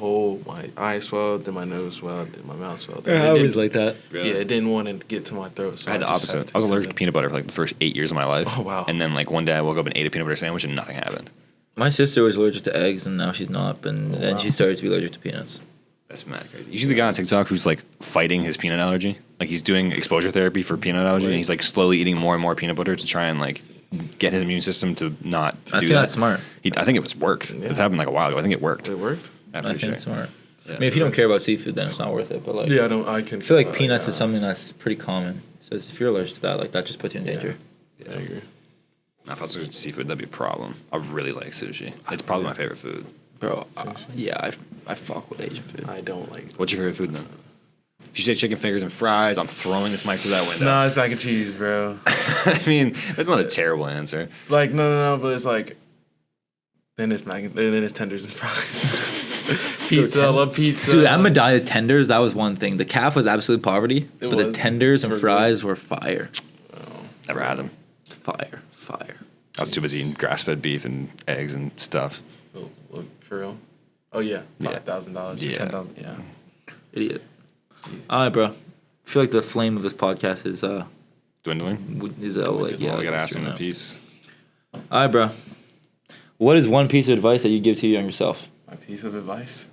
eyes swelled, then my nose swelled, then my mouth swelled. Yeah, I always like that. Yeah, it didn't want to get to my throat. So I had the just opposite. to I was take allergic to something. peanut butter for like the first 8 years of my life. Oh, wow. And then like one day I woke up and ate a peanut butter sandwich and nothing happened. My sister was allergic to eggs, and now she's not. And then she started to be allergic to peanuts. That's mad crazy. You see the guy on TikTok who's like fighting his peanut allergy? Like he's doing exposure therapy for peanut allergy, and he's like slowly eating more and more peanut butter to try and like get his immune system to not I do feel that. that's smart. I think it was worked. Yeah. It's happened like a while ago. I think it worked. It worked. I'm I pretty think sure. it's smart. Yeah, I mean, if you don't care about seafood, then it's not worth it. But like, Yeah, I don't. I can. I feel like peanuts is something that's pretty common. So if you're allergic to that, like that just puts you in danger. I agree. If I was allergic to seafood, that'd be a problem. I really like sushi. It's probably my favorite food. Bro, yeah, I fuck with Asian food. I don't like. What's your favorite food then? If you say chicken fingers and fries, I'm throwing this mic through that window. No, it's mac and cheese, bro. I mean, that's not a terrible answer. Like no, but it's like. Then it's then it's tenders and fries. Pizza, I love pizza. Dude, at Medina tenders, that was one thing. The calf was absolute poverty, It but the was. tenders and For fries were fire. Never had them. Fire. I was too busy eating grass-fed beef and eggs and stuff. Oh, for real? Oh yeah, Yeah. $5,000, Yeah. $10,000. Yeah. Idiot. All right, bro. I feel like the flame of this podcast is Dwindling. like Well, yeah. I gotta it's ask him doing a that. piece. All right, bro. What is one piece of advice that you give to your younger self? My piece of advice: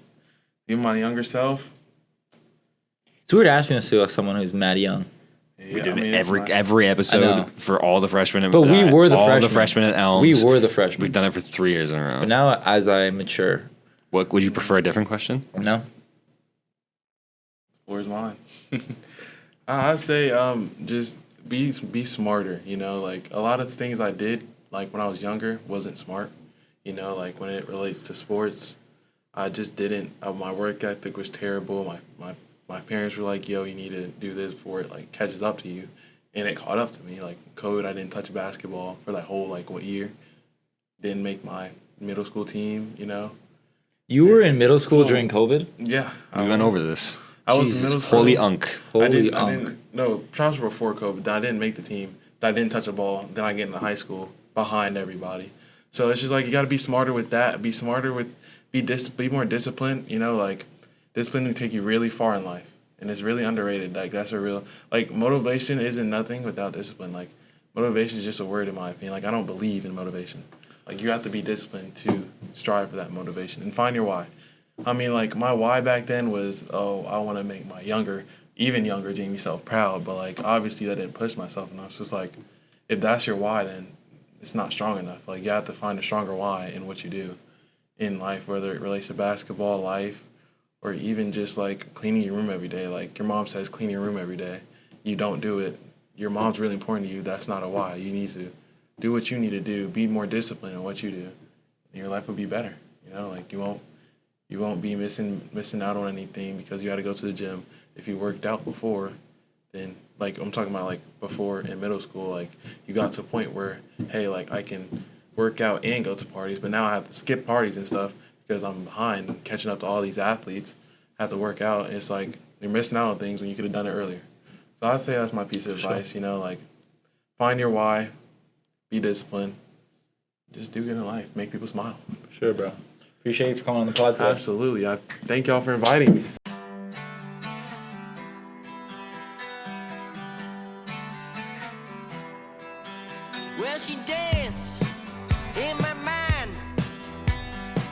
give my younger self. It's weird asking this to someone who's mad young. Yeah, We did I mean, it's every my- I know. episode for all the freshmen. At, But we were the all freshmen. the freshmen at Elms. We were the freshmen. We've done it for 3 years in a row. But now, as I mature, What would you prefer? A different question? no. Where's mine? I'd say just be smarter. You know, like a lot of things I did like when I was younger wasn't smart. You know, like when it relates to sports, I just didn't. My work ethic was terrible. My parents were like, "Yo, you need to do this before it like catches up to you," and it caught up to me. Like COVID, I didn't touch basketball for that whole like year. Didn't make my middle school team. You know. You were in middle school So- during COVID? Yeah, We went over this. I was Jesus in middle school. Holy unk. Holy I didn't. unk. No, tryouts were before COVID. Then I didn't make the team. Then I didn't touch a ball. Then I get into high school behind everybody. So it's just like you got to be smarter with that. Be smarter with be more disciplined. You know, like discipline can take you really far in life, and it's really underrated. Like that's a real like motivation isn't nothing without discipline. Like motivation is just a word in my opinion. Like I don't believe in motivation. Like you have to be disciplined to strive for that motivation and find your why. I mean, like my why back then was, oh, I want to make my even younger Jamie self proud. But like obviously that didn't push myself enough. So it's like, if that's your why, then it's not strong enough. Like you have to find a stronger why in what you do in life, whether it relates to basketball, life, or even just like cleaning your room every day. Like your mom says, clean your room every day. You don't do it. Your mom's really important to you. That's not a why. You need to do what you need to do. Be more disciplined in what you do. And your life will be better. You know, like you won't You won't be missing out on anything because you had to go to the gym. If you worked out before, then like I'm talking about like before in middle school, like you got to a point where, hey, like I can work out and go to parties, but now I have to skip parties and stuff because I'm behind and catching up to all these athletes. I have to work out. It's like you're missing out on things when you could have done it earlier. So I'd say that's my piece of advice, you know, like find your why, be disciplined, just do good in life, make people smile. Sure, bro. Appreciate you for coming on the pod today. Absolutely. I thank y'all for inviting me. Well, she danced in my mind,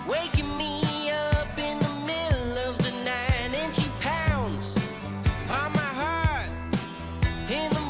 waking me up in the middle of the night, and she pounds on my heart in the